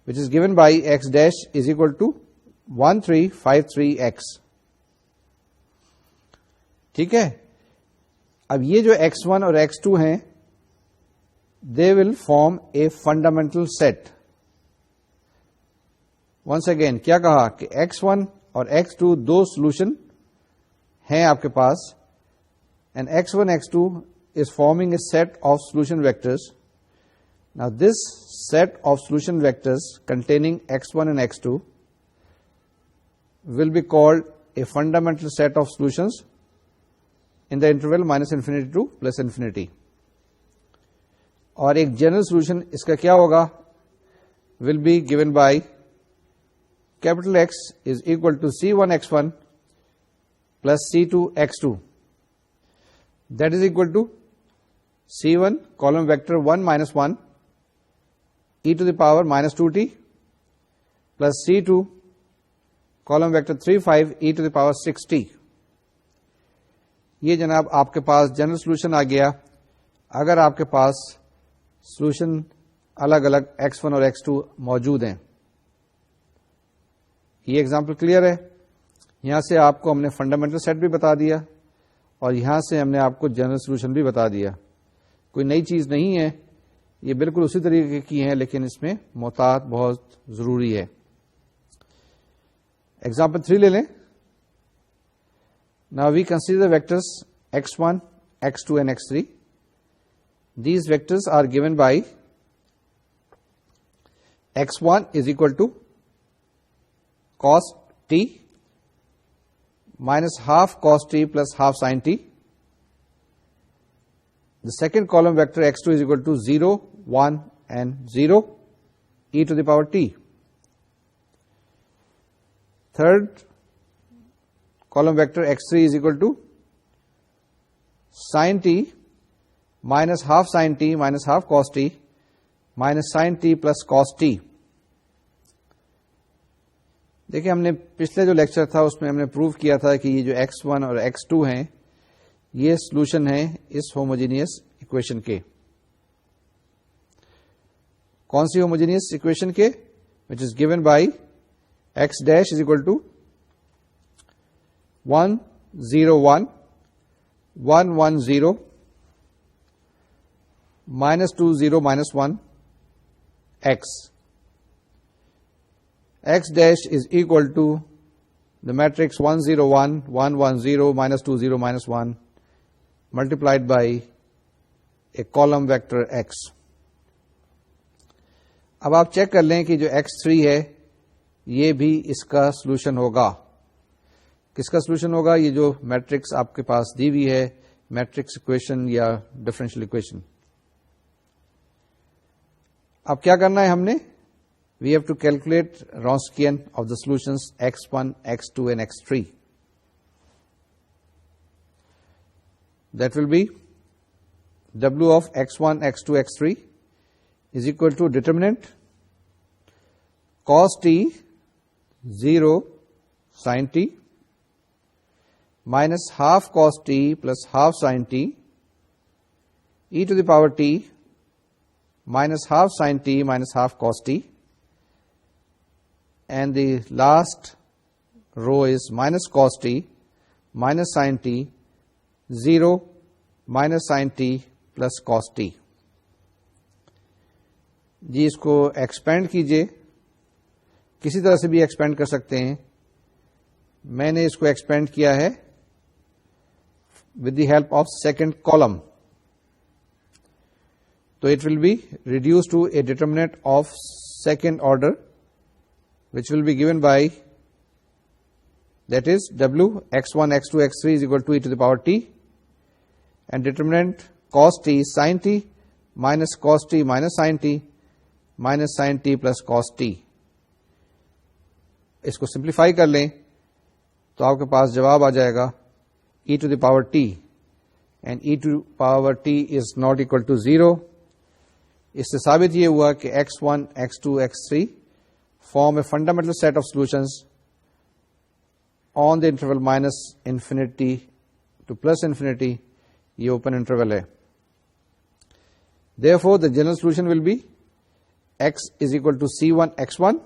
Speaker 1: which is given by x dash is equal to 1 3 5 3 x. ٹھیک ہے. اب یہ جو x1 اور x2 ہیں they will form a fundamental set. once again کیا کہا کہ x1 اور x2 دو سولوشن ہیں آپ کے پاس and x1 x2 is forming a set of solution vectors. Now this set of solution vectors containing x1 and x2 will be called a fundamental set of solutions in the interval minus infinity to plus infinity. اور ایک جنرل سولوشن اس کا کیا ہوگا؟ will be given by capital X is equal to C1 X1 plus C2 X2. That is equal to C1 column vector 1 minus 1 e to the power minus 2t plus C2 column vector 3 5 e to the power 6t. یہ جناب آپ کے پاس جنرل سولوشن آ گیا. اگر آپ کے پاس سولوشن الگ الگ x1 اور x2 موجود ہیں. یہ ایگزامپل کلیئر ہے. یہاں سے آپ کو ہم نے فنڈامنٹل سیٹ بھی بتا دیا اور یہاں سے ہم نے آپ کو جنرل سولوشن بھی بتا دیا. کوئی نئی چیز نہیں ہے, یہ بالکل اسی طریقے کی ہیں, لیکن اس میں محتاط بہت ضروری ہے. ایگزامپل 3 لے لیں. Now we consider the vectors x1, x2 and x3. These vectors are given by x1 is equal to cos t minus half cos t plus half sin t. The second column vector x2 is equal to 0, 1 and 0 e to the power t. Third column vector x3 is equal to sin t minus half sin t minus half cos t minus sin t plus cos t. دیکھیں ہم نے پچھلے جو لیکچر تھا اس میں ہم نے پروو کیا تھا کہ یہ جو x1 اور x2 ہیں یہ سولوشن ہیں اس ہوموجینئس اکویشن کے. کون سی ہوموجینئس اکویشن کے؟ which is given by x dash is equal to 1 0 1 1 1 0 minus 2 0 minus 1 x. X dash is equal to the matrix 1 0 1 1 1 0 minus 2 0 minus 1 multiplied by a column vector x. اب آپ چیک کر لیں کہ جو x3 ہے یہ بھی اس کا سولوشن ہوگا. کس کا سولوشن ہوگا؟ یہ جو میٹرکس آپ کے پاس دی ہوئی ہے میٹرکس اکویشن یا ڈفرینشیل اکویشن. اب کیا کرنا ہے ہم نے؟ We have to calculate Wronskian of the solutions x1, x2 and x3. That will be W of x1, x2, x3 is equal to determinant cos t 0 sin t minus half cos t plus half sin t e to the power t minus half sin t minus half cos t, and the last row is minus cos t minus sin t 0 minus sin t plus cos t. جی اس کو ایکسپینڈ کیجئے, کسی طرح سے بھی ایکسپینڈ کر سکتے ہیں. میں نے اس کو ایکسپینڈ کیا ہے with the help of second column. تو it will be reduce to a determinant of second order which will be given by, that is w x1 x2 x3 is equal to e to the power t, and determinant cos t sin t minus cos t minus sin t minus sin t plus cos t. اس کو سمپلیفائی کر لیں تو آپ کے پاس جواب آ جائے گا e to the power t, and e to the power t is not equal to 0. اس سے ثابت یہ ہوا کہ x1 x2 x3 form a fundamental set of solutions on the interval minus infinity to plus infinity. یہ open interval ہے. Therefore, the general solution will be x is equal to c1 x1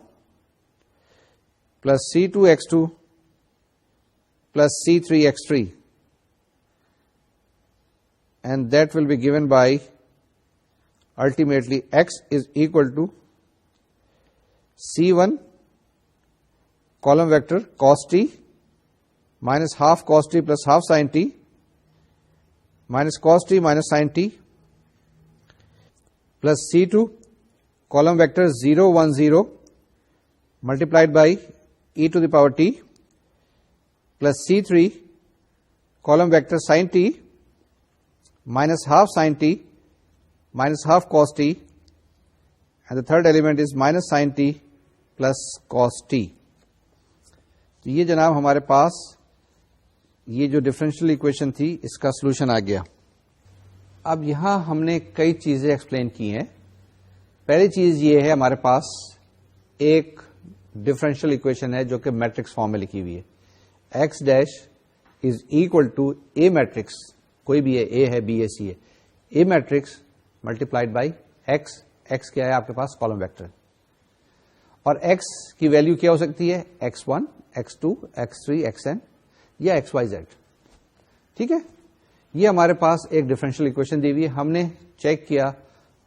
Speaker 1: plus c2 x2 plus c3 x3, and that will be given by ultimately x is equal to C1 column vector cos t minus half cos t plus half sin t minus cos t minus sin t plus C2 column vector 0 1 0 multiplied by e to the power t plus C3 column vector sin t minus half sin t minus half cos t, and the third element is minus sin t plus cos t. تو یہ جناب ہمارے پاس یہ جو ڈفرینشیل ایکویشن تھی اس کا سولوشن آ گیا. اب یہاں ہم نے کئی چیزیں ایکسپلین کی ہیں. پہلی چیز یہ ہے ہمارے پاس ایک ڈفرینشیل ایکویشن ہے جو کہ میٹرکس فارم میں لکھی ہوئی ہے. X dash is equal to A matrix, کوئی بھی ہے, اے ہے بی ہے سی ہے, A matrix multiplied by X. X کیا ہے آپ کے پاس کالم ویکٹر, اور ایکس کی ویلو کیا ہو سکتی ہے x1 x2 x3 xn یا xyz. ٹھیک ہے, یہ ہمارے پاس ایک ڈفرینشیل ایکویشن دی ہوئی ہے. ہم نے چیک کیا,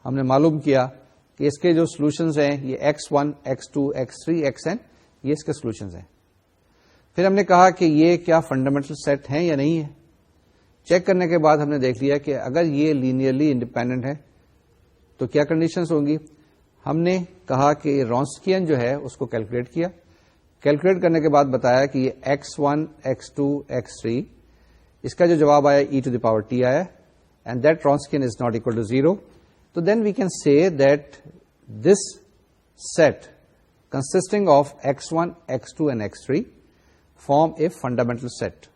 Speaker 1: ہم نے معلوم کیا کہ اس کے جو سولوشنز ہیں یہ x1 x2 x3 xn, یہ اس کے سولوشنز ہیں. پھر ہم نے کہا کہ یہ کیا فنڈامنٹل سیٹ ہیں یا نہیں ہے. چیک کرنے کے بعد ہم نے دیکھ لیا کہ اگر یہ لینئرلی انڈیپینڈنٹ ہے تو کیا کنڈیشنز ہوں گی. ہم نے کہا کہ رونسکین جو ہے اس کو کیلکولیٹ کیا. کیلکولیٹ کرنے کے بعد بتایا کہ یہ x1 x2 x3 اس کا جو جواب آیا e to the power t آیا, and that Wronskian is not equal to 0. تو then we can say that this set consisting of x1 x2 and x3 form a fundamental set.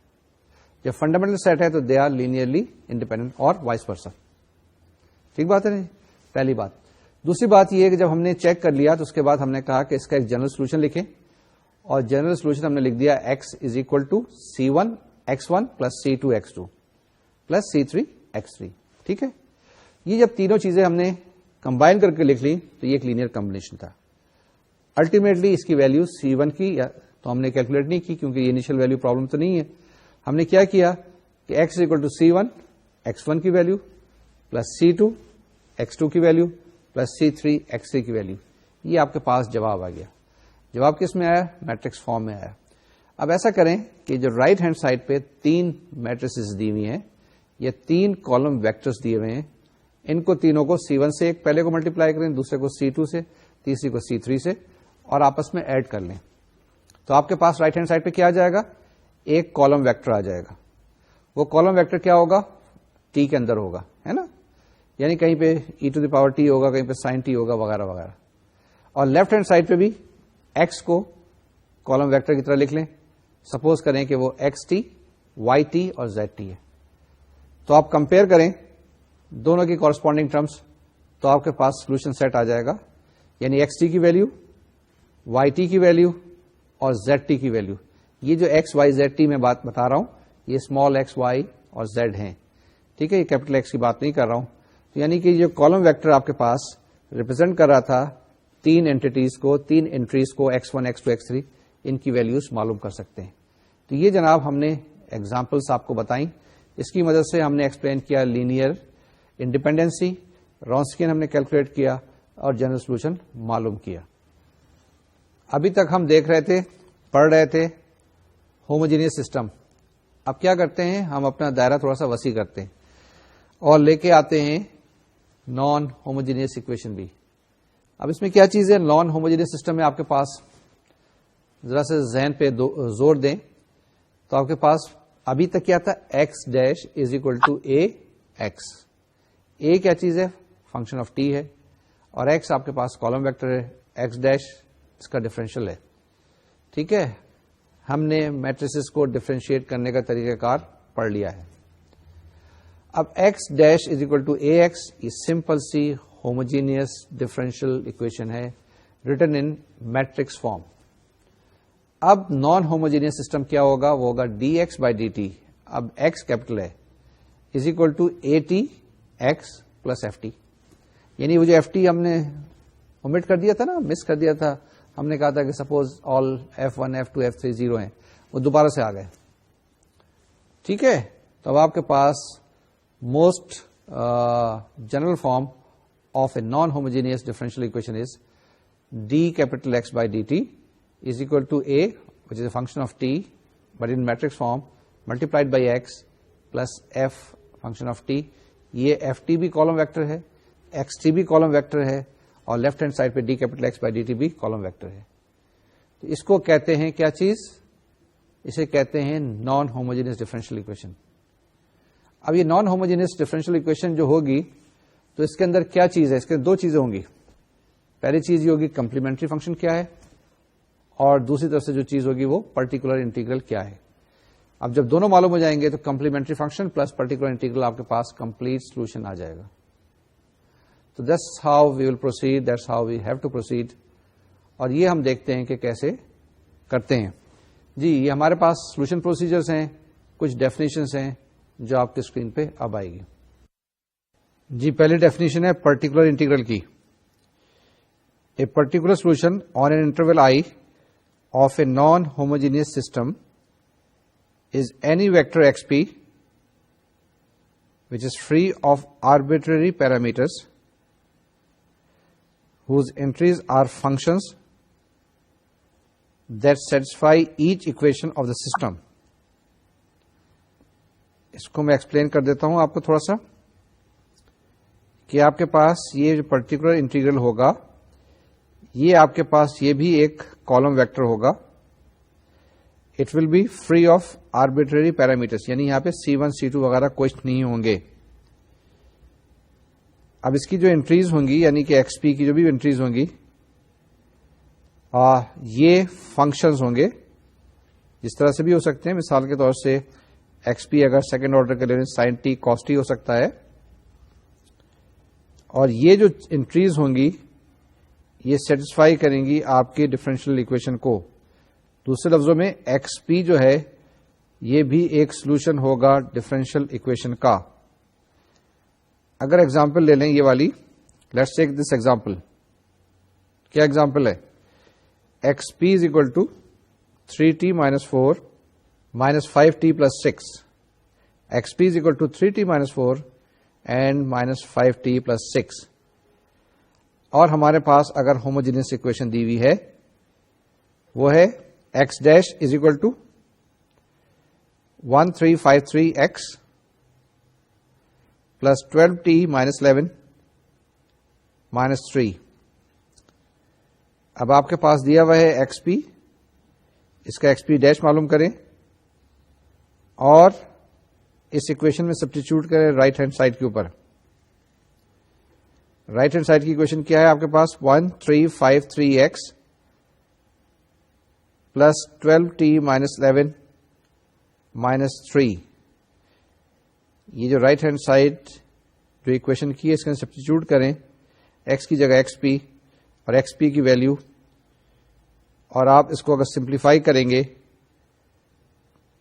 Speaker 1: جب فنڈامنٹل سیٹ ہے تو دے آر لینئرلی انڈیپینڈنٹ اور وائس ورسا. ٹھیک بات ہے نا, پہلی بات. دوسری بات یہ ہے کہ جب ہم نے چیک کر لیا تو اس کے بعد ہم نے کہا کہ اس کا ایک جنرل سولوشن لکھیں, اور جنرل سولوشن ہم نے لکھ دیا x is equal to c1 x1 plus c2 x2 plus c3 x3. ٹھیک ہے, یہ جب تینوں چیزیں ہم نے کمبائن کر کے لکھ لی تو یہ ایک لینئر کمبینیشن تھا. الٹیمیٹلی اس کی ویلو c1 کی تو ہم نے کیلکولیٹ نہیں کی کیونکہ یہ انیشیل ویلو پرابلم تو نہیں ہے. ہم نے کیا کیا کہ x equal to c1 x1 کی ویلو پلس c2 x2 کی ویلو پلس c3 x3 کی ویلو, یہ آپ کے پاس جواب آ گیا. جواب کس میں آیا, میٹرکس فارم میں آیا. اب ایسا کریں کہ جو رائٹ ہینڈ سائڈ پہ تین میٹریسز دی ہوئی ہیں یا تین کالم ویکٹرز دیے ہوئے ہیں, ان کو تینوں کو c1 سے ایک پہلے کو ملٹیپلائی کریں, دوسرے کو c2 سے, تیسری کو c3 سے, اور آپس میں ایڈ کر لیں. تو آپ کے پاس رائٹ ہینڈ سائڈ پہ کیا آ جائے گا, ایک کالم ویکٹر آ جائے گا. وہ کالم ویکٹر کیا ہوگا, ٹی کے اندر ہوگا, ہے نا, یعنی کہیں پہ ای ٹو دی پاور ٹی ہوگا, کہیں پہ سائن ٹی ہوگا, وغیرہ وغیرہ. اور لیفٹ ہینڈ سائڈ پہ بھی ایکس کو کالم ویکٹر کی طرح لکھ لیں. سپوز کریں کہ وہ ایکس ٹی وائی ٹی اور زیڈ ٹی ہے. تو آپ کمپیئر کریں دونوں کی کورسپونڈنگ ٹرمز, تو آپ کے پاس سولوشن سیٹ آ جائے گا. یعنی ایکس ٹی کی ویلو, وائی ٹی کی ویلو اور زیڈ ٹی کی ویلو. یہ جو ایکس وائی زیڈ ٹی میں بات بتا رہا ہوں یہ اسمال ایکس وائی اور زیڈ ہیں. ٹھیک ہے, یہ کیپٹل ایکس کی بات نہیں کر رہا ہوں. یعنی کہ جو کالم ویکٹر آپ کے پاس ریپرزینٹ کر رہا تھا تین اینٹیز کو, تین انٹریز کو, x1 x2 x3, ان کی ویلیوز معلوم کر سکتے ہیں. تو یہ جناب ہم نے ایگزامپلس آپ کو بتائیں. اس کی مدد سے ہم نے ایکسپلین کیا لینئر انڈیپینڈنسی, رونسکین ہم نے کیلکولیٹ کیا اور جنرل سولوشن معلوم کیا. ابھی تک ہم دیکھ رہے تھے, پڑھ رہے تھے ہوموجینئس سسٹم. اب کیا کرتے ہیں, ہم اپنا دائرہ تھوڑا سا وسیع کرتے ہیں اور لے کے آتے ہیں نان ہوموجینئس اکویشن بھی. اب اس میں کیا چیز ہے نان ہوموجینئس سسٹم میں آپ کے پاس؟ ذرا سے ذہن پہ زور دیں تو آپ کے پاس ابھی تک کیا تھا؟ X dash is equal to a X. A کیا چیز ہے؟ فنکشن آف ٹی ہے, اور ایکس آپ کے پاس کالم ویکٹر ہے, ایکس ڈیش اس کا ڈفرینشیل ہے. ٹھیک ہے, ہم نے میٹریسز کو ڈفرینشیٹ کرنے کا طریقہ کار پڑھ لیا ہے. اب X dash is equal to a X یہ سمپل سی ہوموجینئس ڈفرینشیل اکویشن ہے ریٹن ان میٹرکس فارم. اب نان ہوموجینئس سسٹم کیا ہوگا؟ وہ ہوگا D X by D T. اب ایکس کیپٹل ہے is equal to A T X plus F T. یعنی وہ جو ایف ٹی ہم نے اومٹ کر دیا تھا نا, مس کر دیا تھا, ہم نے کہا تھا کہ سپوز آل F1 F2 F3 0 ہیں, وہ دوبارہ سے آ گئے. ٹھیک ہے, تو اب آپ کے پاس most general form of a non homogeneous differential equation is d capital X by D t is equal to a which is a function of t but in matrix form multiplied by x plus f function of t. یہ ایف ٹی بھی کالم ویکٹر ہے, ایکس ٹی بھی کالم ویکٹر ہے, اور لیفٹ ہینڈ سائڈ پہ D capital X by D T بھی کالم ویکٹر ہے. تو اس کو کہتے ہیں کیا چیز؟ اسے کہتے ہیں نان ہوموجینئس ڈفرینشیل اکویشن. اب یہ نان ہوموجینئس ڈفرینشیل اکویشن جو ہوگی تو اس کے اندر کیا چیز ہے؟ اس کے دو چیزیں ہوں گی. پہلی چیز یہ ہوگی کمپلیمنٹری فنکشن کیا ہے, اور دوسری طرف سے جو چیز ہوگی وہ پرٹیکولر انٹیگرل کیا ہے. اب جب دونوں معلوم ہو جائیں گے تو complementary function plus particular integral آپ کے پاس کمپلیٹ سولوشن آ جائے گا. تو that's how we will proceed, that's how we have to proceed. اور یہ ہم دیکھتے ہیں کہ کیسے کرتے ہیں. جی یہ ہمارے پاس سولوشن پروسیجرز ہیں, کچھ ڈیفینیشنز ہیں جو آپ کے اسکرین پہ اب آئے گی. جی پہلی ڈیفینیشن ہے پرٹیکولر انٹیگرل کی. A particular solution on an interval I of a non-homogeneous system is any vector xp which is free of arbitrary parameters whose entries are functions that satisfy each equation of the system. اس کو میں ایکسپلین کر دیتا ہوں آپ کو تھوڑا سا کہ آپ کے پاس یہ جو پرٹیکولر انٹیگرل ہوگا یہ آپ کے پاس یہ بھی ایک کالم ویکٹر ہوگا. It will be free of arbitrary parameters, یعنی یہاں پہ C1 C2 وغیرہ کچھ نہیں ہوں گے. اب اس کی جو انٹریز ہوں گی یعنی کہ ایکس پی کی جو بھی انٹریز ہوں گی یہ فنکشنز ہوں گے, جس طرح سے بھی ہو سکتے ہیں. مثال کے طور سے ایکس پی اگر سیکنڈ آرڈر کے لیے سائن ٹی کاس ٹی ہو سکتا ہے, اور یہ جو انٹریز ہوں گی یہ سیٹسفائی کریں گی آپ کی ڈفرینشیل اکویشن کو. دوسرے لفظوں میں ایکس پی جو ہے یہ بھی ایک سولوشن ہوگا ڈفرینشیل اکویشن کا. اگر ایگزامپل لے لیں یہ والی, لیٹس ٹیک دس ایگزامپل. کیا ایگزامپل ہے؟ X P is equal to 3t minus 4 minus 5t plus 6. X P is equal to 3t minus 4 and minus 5t plus 6. اور ہمارے پاس اگر ہوموجینئس اکویشن دی ہوئی ہے وہ ہے X dash is equal to 1353 X plus 12t minus 11 minus 3. اب آپ کے پاس دیا ہوا ہے ایکس پی, اس کا ایکس پی ڈیش معلوم کریں اور اس اکویشن میں سبسٹیچیوٹ کریں رائٹ ہینڈ سائڈ کے اوپر. رائٹ ہینڈ سائڈ کی اکویشن کیا ہے آپ کے پاس؟ 1353 X plus 12t minus 11 minus 3. یہ جو رائٹ ہینڈ سائڈ جو اکویشن کی ہے اس کے سبسٹیچیوٹ کریں ایکس کی جگہ ایکس پی اور ایکس پی کی ویلیو, اور آپ اس کو اگر سمپلیفائی کریں گے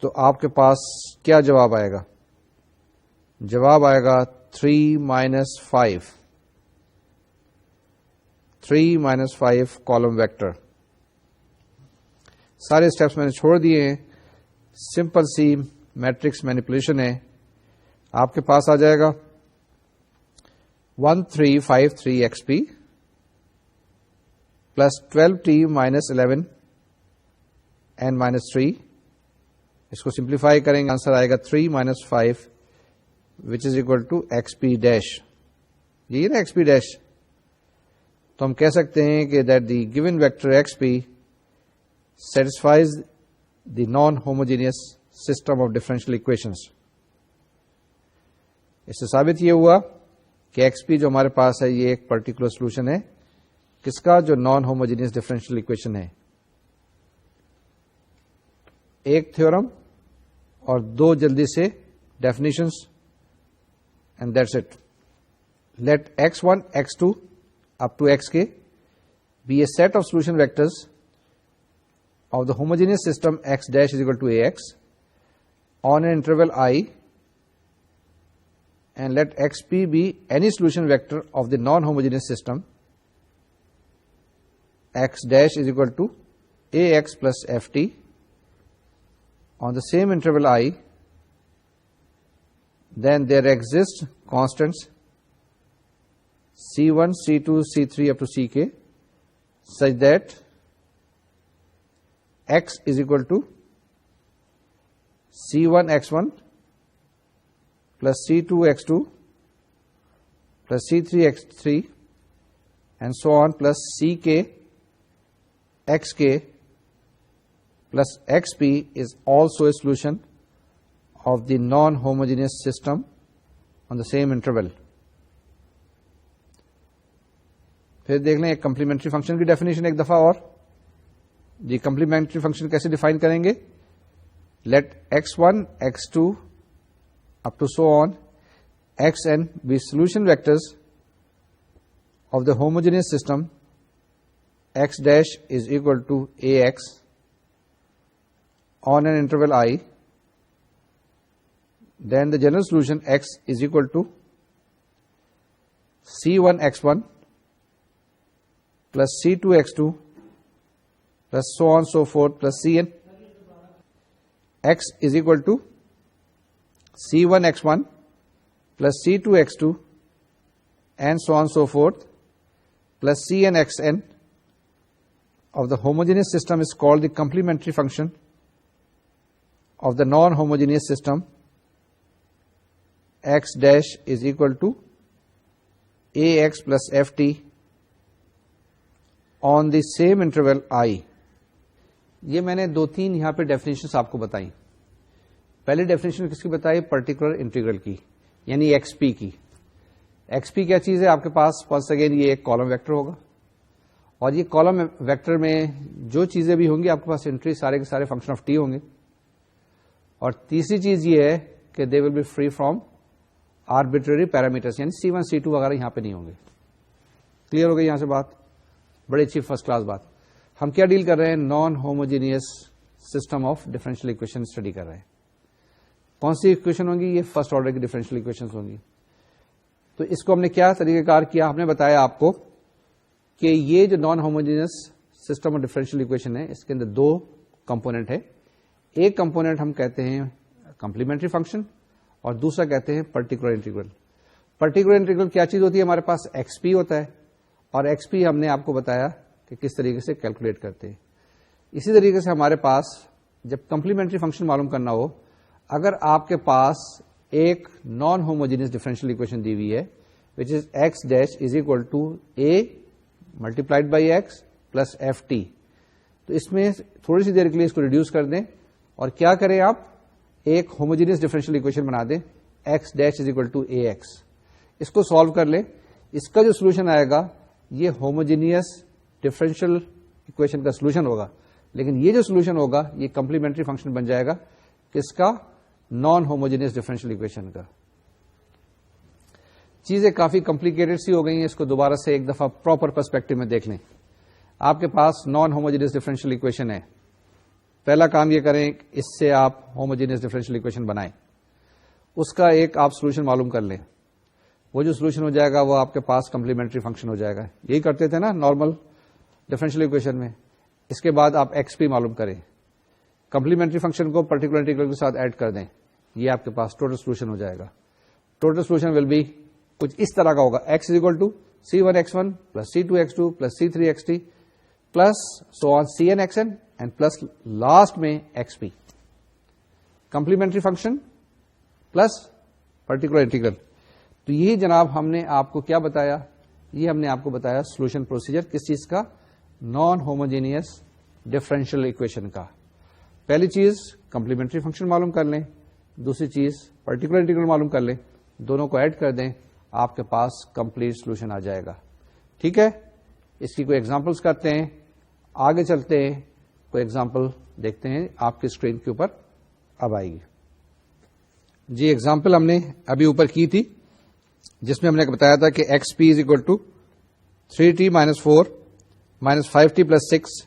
Speaker 1: تو آپ کے پاس کیا جواب آئے گا؟ جواب آئے گا 3 minus 5. 3 minus 5 column vector. سارے اسٹیپس میں نے چھوڑ دیے ہیں, سمپل سی میٹرکس مینیپولیشن ہے. آپ کے پاس آ جائے گا 1353 x P plus 12t minus 11 and minus 3. اس کو سمپلیفائی کریں گے آنسر آئے گا 3 minus 5 which is equal to x P dash. یہی نا ایکس پی ڈیش. تو ہم کہہ سکتے ہیں کہ that the given vector x p satisfies the non homogeneous system of differential equations. اس سے ثابت یہ ہوا کہ ایکس پی جو ہمارے پاس ہے یہ ایک پرٹیکولر سولوشن ہے کس کا, جو نان ہوموجینئس ڈفرینشیل اکویشن ہے. ایک تھیورم اور دو جلدی سے definitions and that's it. Let x1 x2 up to xk be a set of solution vectors of the homogeneous system x dash is equal to ax on an interval I, and let xp be any solution vector of the non-homogeneous system x dash is equal to ax plus ft on the same interval I. Then there exist constants C1, C2, C3 up to Ck such that x is equal to C1 x1 plus C2 x2 plus C3 x3 and so on plus Ck xk plus xp is also a solution of the non-homogeneous system on the same interval. پھر دیکھ لیں ایک کمپلیمنٹری فنکشن کی ڈیفینیشن ایک دفعہ اور. جی کمپلیمنٹری فنکشن کیسے ڈیفائن کریں گے؟ Let x1 x2 up to so on xn be solution vectors of the homogeneous system x dash is equal to ax on an interval I. Then the general solution x is equal to C1 x1 plus C2 x2 plus so on so forth plus Cn. X is equal to C1 x1 plus C2 x2 and so on so forth plus Cn xn of the homogeneous system is called the complementary function of the non-homogeneous system x dash is equal to ax plus ft on the same interval I. یہ میں نے دو تین یہاں پہ ڈیفینیشنس آپ کو بتائی. پہلی ڈیفینیشن کس کی بتائی؟ پرٹیکولر انٹیگرل کی, یعنی ایکس پی کی. ایکس پی کیا چیز ہے آپ کے پاس؟ ونس اگین یہ ایک کالم ویکٹر ہوگا اور یہ کالم ویکٹر میں جو چیزیں بھی ہوں گی آپ کے پاس انٹری سارے کے سارے فنکشن آف ٹی ہوں گے. اور تیسری چیز یہ ہے کہ they will be free from arbitrary parameters, یعنی C1 C2 وغیرہ یہاں پہ نہیں ہوں گے. کلیئر ہو گئی یہاں سے بات؟ بڑی اچھی فرسٹ کلاس بات. ہم کیا ڈیل کر رہے ہیں؟ Naan homogeneous system of differential equation study کر رہے ہیں. کون سی اکویشن ہوں گی؟ یہ فرسٹ آرڈر کی ڈفرینشیل اکویشن ہوں گی. تو اس کو ہم نے کیا طریقہ کار کیا؟ ہم نے بتایا آپ کو کہ یہ جو naan homogeneous system of differential equation ہے اس کے اندر دو کمپونیٹ ہے. ایک کمپونیٹ ہم کہتے ہیں کمپلیمنٹری فنکشن اور دوسرا کہتے ہیں پرٹیکولر انٹیگرل. پرٹیکولر انٹیگرل کیا چیز ہوتی ہے؟ ہمارے پاس ایکس پی ہوتا ہے اور ایکس پی ہم نے آپ کو بتایا کہ کس طریقے سے کیلکولیٹ کرتے ہیں. اسی طریقے سے ہمارے پاس جب کمپلیمنٹری فنکشن معلوم کرنا ہو, اگر آپ کے پاس ایک نان ہوموجینس ڈفرینشیل اکویشن دی ہوئی ہے which is x dash is equal to a multiplied by x plus F t, تو اس میں تھوڑی سی دیر کے لیے اس کو ریڈیوس کر دیں اور کیا کریں آپ ایک ہوموجینس ڈفرینشیل اکویشن بنا دیں x dash is equal to a x. اس کو سالو کر لیں. اس کا جو سولوشن آئے گا یہ ہوموجینئس ڈفرینشیل اکویشن کا سولوشن ہوگا, لیکن یہ جو سولوشن ہوگا یہ کمپلیمنٹری فنکشن بن جائے گا کس کا؟ نان ہوموجینئس ڈفرینشیل اکویشن کا. چیزیں کافی کمپلیکیٹڈ سی ہو گئی ہیں, اس کو دوبارہ سے ایک دفعہ پراپر پرسپیکٹو میں دیکھ لیں. آپ کے پاس نان ہوموجینئس ڈفرینشیل اکویشن ہے. پہلا کام یہ کریں اس سے آپ ہوموجینئس ڈفرینشیل اکویشن بنائیں, اس کا ایک آپ سولوشن معلوم کر لیں. وہ جو سولوشن ہو جائے گا وہ آپ کے پاس کمپلیمنٹری فنکشن ہو جائے گا. یہی کرتے تھے نا نارمل ڈفرینشیل اکویشن میں. اس کے بعد آپ ایکس پی معلوم کریں, کمپلیمنٹری فنکشن کو پرٹیکولر انٹیگرل کے ساتھ ایڈ کر دیں, یہ آپ کے پاس ٹوٹل سولوشن ہو جائے گا. ٹوٹل سولوشن ول بی کچھ اس طرح کا ہوگا, x is equal to C1 x1 plus C2 x2 plus C3 xt plus so on Cn xn and plus last میں x p. Complementary function plus particular integral. تو یہی جناب ہم نے آپ کو کیا بتایا, یہ ہم نے آپ کو بتایا سولوشن پروسیجر کس چیز کا, نان ہوموجینئس ڈفرینشیل اکویشن کا. پہلی چیز کمپلیمنٹری فنکشن معلوم کر لیں, دوسری چیز پرٹیکولر انٹیگرل معلوم کر لیں, دونوں کو ایڈ کر دیں, آپ کے پاس کمپلیٹ سولوشن آ جائے گا. ٹھیک ہے, اس کی کوئی ایگزامپلس کرتے ہیں, آگے چلتے ہیں, کوئی ایگزامپل دیکھتے ہیں آپ کی اسکرین کے اوپر اب آئے گی. جی ایگزامپل ہم نے ابھی اوپر کی تھی, جس میں ہم نے بتایا تھا کہ X P is equal to 3t - 4 - 5t + 6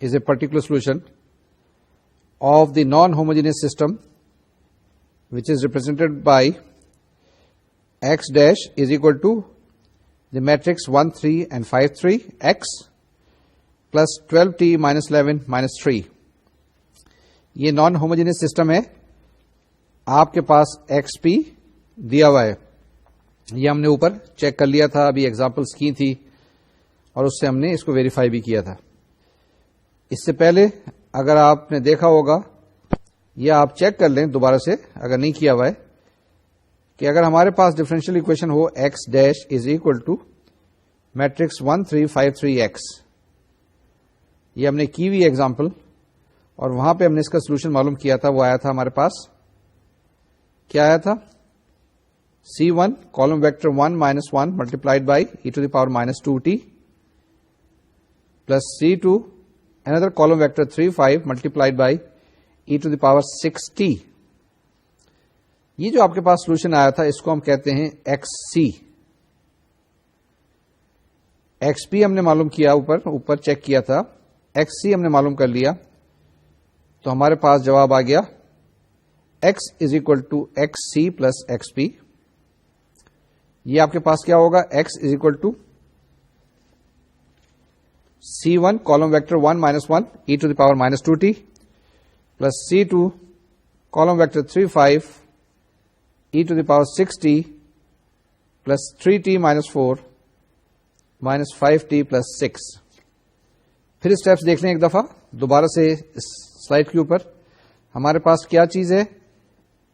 Speaker 1: is a particular solution of the non-homogeneous system which is represented by x dash is equal to the matrix 1 3 and 5 3 x plus 12t - 11 - 3. یہ نان ہوموجینس سسٹم ہے, آپ کے پاس ایکس پی دیا ہوا ہے, یہ ہم نے اوپر چیک کر لیا تھا, ابھی ایگزامپلس کی تھی اور اس سے ہم نے اس کو ویریفائی بھی کیا تھا. اس سے پہلے اگر آپ نے دیکھا ہوگا یا آپ چیک کر لیں دوبارہ سے اگر نہیں کیا ہوا ہے, کہ اگر ہمارے پاس ڈفرینشیل اکویشن ہو x dash is equal to matrix 1 3 5 3 x, یہ ہم نے کی ہوئی ایگزامپل, اور وہاں پہ ہم نے اس کا سولوشن معلوم کیا تھا. وہ آیا تھا ہمارے پاس, کیا آیا تھا, C1 column vector 1 - 1 multiplied by e⁻ -2t plus C2 another column vector 3 5 multiplied by e⁻6t. یہ جو آپ کے پاس سولوشن آیا تھا اس کو ہم کہتے ہیں ایکس سی. ایکس پی ہم نے معلوم کیا, اوپر چیک کیا تھا, ایکس سی ہم نے معلوم کر لیا, تو ہمارے پاس جواب آ گیا x is equal to x c plus x p. یہ آپ کے پاس کیا ہوگا, x is equal to C1 column vector 1 - 1 e⁻ -2t plus C2 column vector 3 5 e⁻6t plus 3t - 4 - 5t plus 6. پھر اسٹیپس دیکھ لیں ایک دفعہ دوبارہ سے سلائڈ کے اوپر. ہمارے پاس کیا چیز ہے,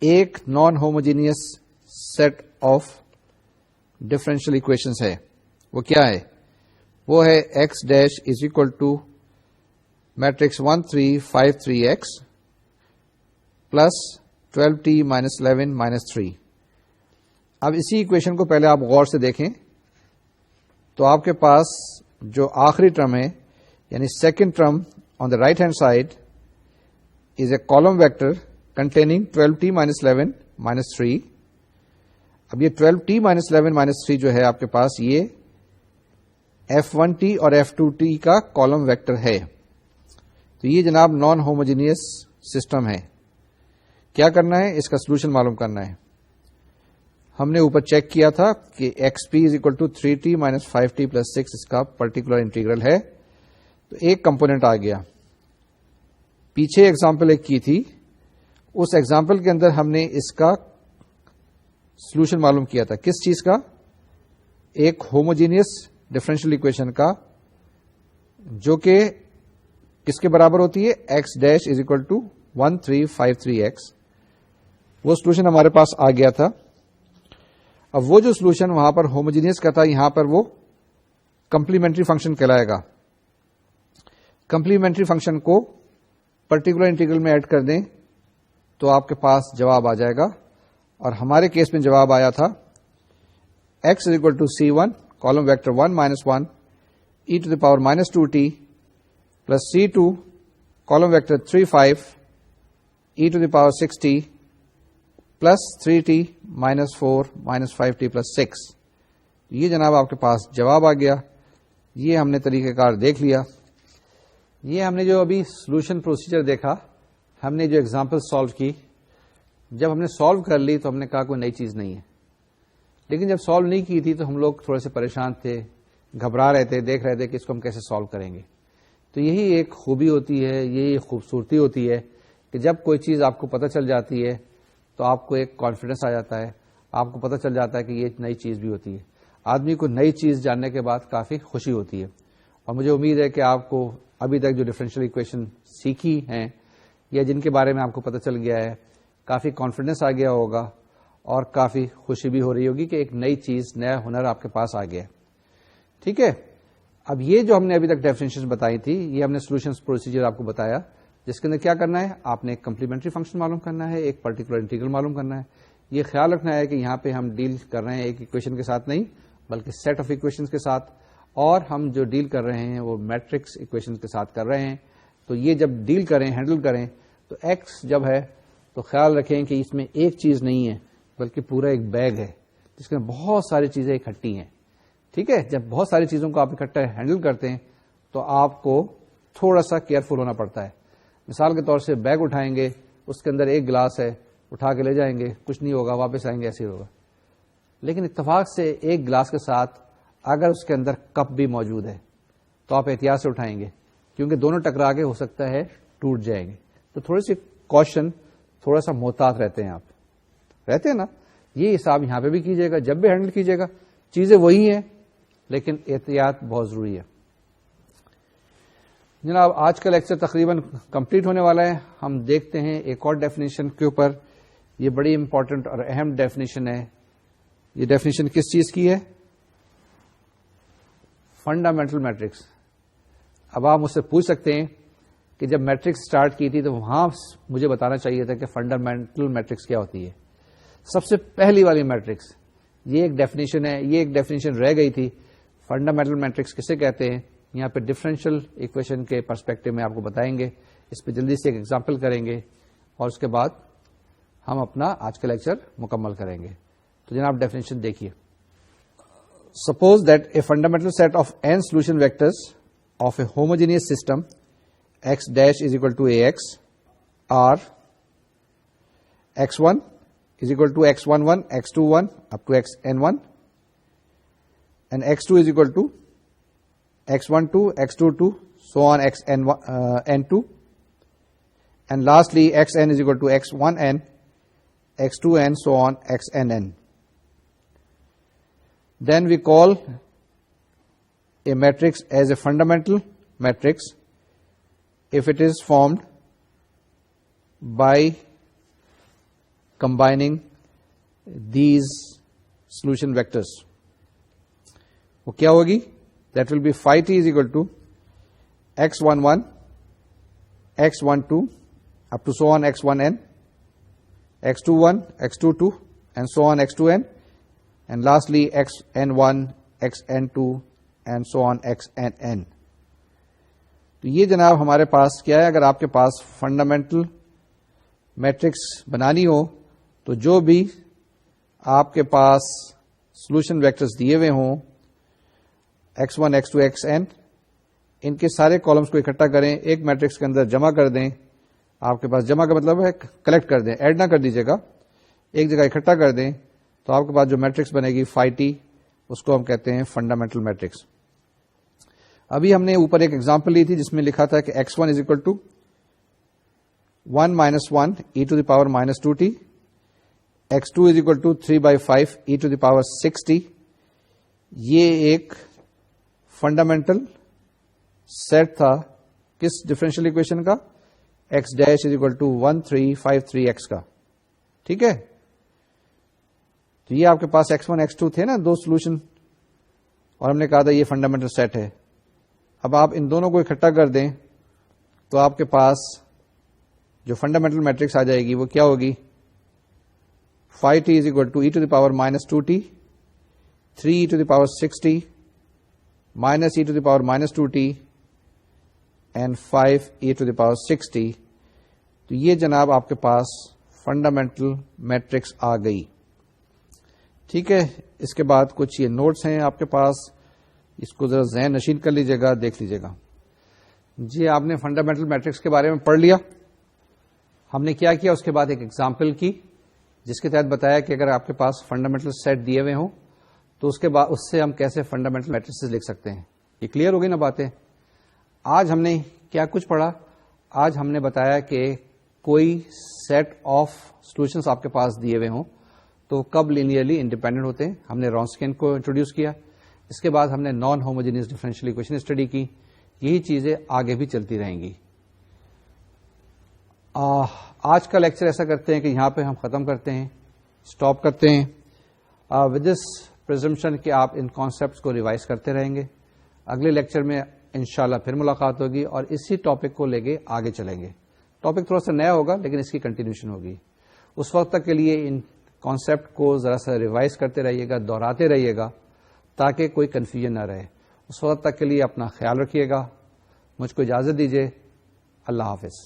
Speaker 1: ایک non homogeneous set of differential equations ہے. وہ کیا ہے, وہ ہے X dash is equal to matrix 1 3 5 3 X plus 12t - 11 - 3. اب اسی اکویشن کو پہلے آپ غور سے دیکھیں تو آپ کے پاس جو آخری ٹرم ہے یعنی second term on the right hand side is a column vector containing 12t - 11 - 3. اب یہ 12t - 11 - 3 جو ہے آپ کے پاس یہ F1t اور F2t کا کالم ویکٹر ہے. تو یہ جناب نان ہوموجینئس سسٹم ہے. کیا کرنا ہے, اس کا سولوشن معلوم کرنا ہے. ہم نے اوپر چیک کیا تھا کہ X P is equal to 3t - 5t + 6 اس کا پرٹیکولر انٹیگرل ہے, تو ایک کمپونیٹ آ گیا. پیچھے ایگزامپل ایک کی تھی, اس ایگزامپل کے اندر ہم نے اس کا سولوشن معلوم کیا تھا. کس چیز کا, ایک ہوموجینئس ڈفرینشیل اکویشن کا, جو کہ کس کے برابر ہوتی ہے, X dash is equal to 1 3 5 3 X. وہ سولوشن ہمارے پاس آ گیا تھا. اب وہ جو سولوشن وہاں پر ہوموجینئس کا تھا, یہاں پر وہ کمپلیمنٹری فنکشن کہلائے گا. کمپلیمنٹری فنکشن کو پرٹیکولر انٹیگرل میں ایڈ کر دیں تو آپ کے پاس جواب آ جائے گا, اور ہمارے کیس میں جواب آیا تھا X is equal to C1 column vector 1 - 1 e⁻ -2t plus C2 column vector 3 5 e⁻6t plus 3t - 4 - 5t plus 6. یہ جناب آپ کے پاس جواب آ گیا. یہ ہم نے طریقہ کار دیکھ لیا. یہ ہم نے جو ابھی سولوشن پروسیجر دیکھا, ہم نے جو ایگزامپل سالو کی, جب ہم نے سالو کر لی تو ہم نے کہا کوئی نئی چیز نہیں ہے. لیکن جب سالو نہیں کی تھی تو ہم لوگ تھوڑے سے پریشان تھے, گھبرا رہے تھے, دیکھ رہے تھے کہ اس کو ہم کیسے سالو کریں گے. تو یہی ایک خوبی ہوتی ہے, یہی ایک خوبصورتی ہوتی ہے کہ جب کوئی چیز آپ کو پتہ چل جاتی ہے تو آپ کو ایک کانفیڈنس آ جاتا ہے, آپ کو پتہ چل جاتا ہے کہ یہ نئی چیز بھی ہوتی ہے. آدمی کو نئی چیز جاننے کے بعد کافی خوشی ہوتی ہے. اور مجھے امید ہے کہ آپ کو ابھی تک جو ڈفرینشیل اکویشن سیکھی ہیں یا جن کے بارے میں آپ کو پتہ چل گیا ہے, کافی کانفیڈنس آ گیا ہوگا, اور کافی خوشی بھی ہو رہی ہوگی کہ ایک نئی چیز، نیا ہنر آپ کے پاس آ گیا. ٹھیک ہے. اب یہ جو ہم نے ابھی تک ڈیفینیشن بتائی تھی، یہ ہم نے سولوشنس پروسیجر آپ کو بتایا، جس کے اندر کیا کرنا ہے، آپ نے ایک کمپلیمنٹری فنکشن معلوم کرنا ہے، ایک پرٹیکولر انٹیگرل معلوم کرنا ہے. یہ خیال رکھنا ہے کہ یہاں پہ ہم ڈیل کر رہے ہیں ایک ایکویشن کے ساتھ نہیں، بلکہ سیٹ آف ایکویشنز کے ساتھ، اور ہم جو ڈیل کر رہے ہیں وہ میٹرکس ایکویشن کے ساتھ کر رہے ہیں. تو یہ جب ڈیل کریں، ہینڈل کریں، تو ایکس جب ہے تو خیال رکھیں کہ اس میں ایک چیز نہیں ہے بلکہ پورا ایک بیگ ہے جس کے بہت ساری چیزیں اکٹھی ہیں. ٹھیک ہے. جب بہت ساری چیزوں کو آپ اکٹھا ہینڈل کرتے ہیں تو آپ کو تھوڑا سا کیئرفل ہونا پڑتا ہے. مثال کے طور سے بیگ اٹھائیں گے، اس کے اندر ایک گلاس ہے، اٹھا کے لے جائیں گے، کچھ نہیں ہوگا، واپس آئیں گے، ایسے ہی ہوگا. لیکن اتفاق سے ایک گلاس کے ساتھ اگر اس کے اندر کپ بھی موجود ہے تو آپ احتیاط سے اٹھائیں گے، کیونکہ دونوں ٹکرا کے ہو سکتا ہے ٹوٹ جائیں گے. تو تھوڑی سی کوشن، تھوڑا سا محتاط رہتے ہیں آپ، رہتے ہیں نا. یہ حساب یہاں پہ بھی کیجیے گا، جب بھی ہینڈل کیجیے گا. چیزیں وہی ہیں لیکن احتیاط بہت ضروری ہے. جناب آج کا لیکچر تقریباً کمپلیٹ ہونے والا ہے. ہم دیکھتے ہیں ایک اور ڈیفینیشن کے اوپر. یہ بڑی امپورٹنٹ اور اہم ڈیفینیشن ہے. یہ ڈیفینیشن کس چیز کی ہے؟ Fundamental matrix. اب آپ مجھ سے پوچھ سکتے ہیں کہ جب میٹرکس سٹارٹ کی تھی تو وہاں مجھے بتانا چاہیے تھا کہ فنڈامنٹل میٹرکس کیا ہوتی ہے. سب سے پہلی والی میٹرکس، یہ ایک ڈیفینیشن ہے، یہ ایک ڈیفینیشن رہ گئی تھی. فنڈامنٹل میٹرکس کسے کہتے ہیں؟ یہاں پہ ڈفرینشیل ایکویشن کے پرسپیکٹو میں آپ کو بتائیں گے. اس پہ جلدی سے ایک ایگزامپل کریں گے اور اس کے بعد ہم اپنا آج کا لیکچر مکمل کریں گے. تو جناب ڈیفینیشن دیکھیے. Suppose that a fundamental set of n solution vectors of a homogeneous system x dash is equal to ax are x1 is equal to x11, x21 up to xn1, and x2 is equal to x12, x22, so on n2, and lastly xn is equal to x1n, x2n, so on xnn. Then we call a matrix as a fundamental matrix if it is formed by combining these solution vectors. وہ کیا ہوگی؟ That will be phi t is equal to x11, x12 up to so on x1n, x21, x22 and so on x2n, and lastly xn1, xn2 and so on xnn. تو یہ جناب ہمارے پاس کیا ہے؟ اگر آپ کے پاس فنڈامنٹل میٹرکس بنانی ہو تو جو بھی آپ کے پاس سولوشن ویکٹرز دیے ہوئے ہوں x1, x2, xn، ان کے سارے کالمس کو اکٹھا کریں، ایک میٹرکس کے اندر جمع کر دیں. آپ کے پاس جمع کا مطلب ہے کلیکٹ کر دیں، ایڈ نہ کر دیجیے گا، ایک جگہ اکٹھا کر دیں تو آپ کے پاس جو میٹرکس بنے گی phi t، اس کو ہم کہتے ہیں فنڈامنٹل میٹرکس. ابھی ہم نے اوپر ایک ایگزامپل لی تھی جس میں لکھا تھا کہ x1 is equal to 1 - 1 e to the power -2t, x2 is equal to 3/5 e to the power 6t. یہ ایک فنڈامنٹل سیٹ تھا کس ڈفرینشیل اکویشن کا؟ x dash is equal to 1353x کا. ٹھیک ہے. تو یہ آپ کے پاس x1 x2 تھے نا، دو سولوشن، اور ہم نے کہا تھا یہ فنڈامنٹل سیٹ ہے. اب آپ ان دونوں کو اکٹھا کر دیں تو آپ کے پاس جو فنڈامنٹل میٹرکس آ جائے گی وہ کیا ہوگی؟ phi t is equal to e to the power -2t, 3 e to the power 6t, minus e to the power -2t, and 5 e to the power 6t. تو یہ جناب آپ کے پاس فنڈامنٹل میٹرکس آ گئی. ٹھیک ہے. اس کے بعد کچھ یہ نوٹس ہیں آپ کے پاس، اس کو ذرا ذہن نشین کر لیجیے گا، دیکھ لیجیے گا. جی آپ نے فنڈامنٹل میٹرکس کے بارے میں پڑھ لیا. ہم نے کیا کیا؟ اس کے بعد ایک ایگزامپل کی جس کے تحت بتایا کہ اگر آپ کے پاس فنڈامنٹل سیٹ دیے ہوئے ہوں تو اس کے بعد اس سے ہم کیسے فنڈامنٹل میٹرکس لکھ سکتے ہیں. یہ کلیئر ہو گئی نا باتیں؟ آج ہم نے کیا کچھ پڑھا؟ آج ہم نے بتایا کہ کوئی سیٹ آف سولوشنس آپ کے پاس دیے ہوئے ہوں تو کب لینئرلی انڈیپینڈنٹ ہوتے ہیں. ہم نے رونسکین کو انٹروڈیوس کیا. اس کے بعد ہم نے naan homogeneous differential equation study کی. یہی چیزیں آگے بھی چلتی رہیں گی. آج کا لیکچر ایسا کرتے ہیں کہ یہاں پہ ہم ختم کرتے ہیں. اسٹاپ کرتے ہیں ود دس پرزمپشن کہ آپ ان کانسیپٹس کو ریوائز کرتے رہیں گے. اگلے لیکچر میں انشاءاللہ پھر ملاقات ہوگی اور اسی ٹاپک کو لے کے آگے چلیں گے. ٹاپک تھوڑا سا نیا ہوگا لیکن اس کی کنٹینیوشن ہوگی. اس وقت تک کے لیے ان کانسیپٹ کو ذرا سا ریوائز کرتے رہیے گا, دہراتے رہیے گا تاکہ کوئی کنفیوژن نہ رہے. اس وقت تک کے لیے اپنا خیال رکھیے گا. مجھ کو اجازت دیجیے. اللہ حافظ.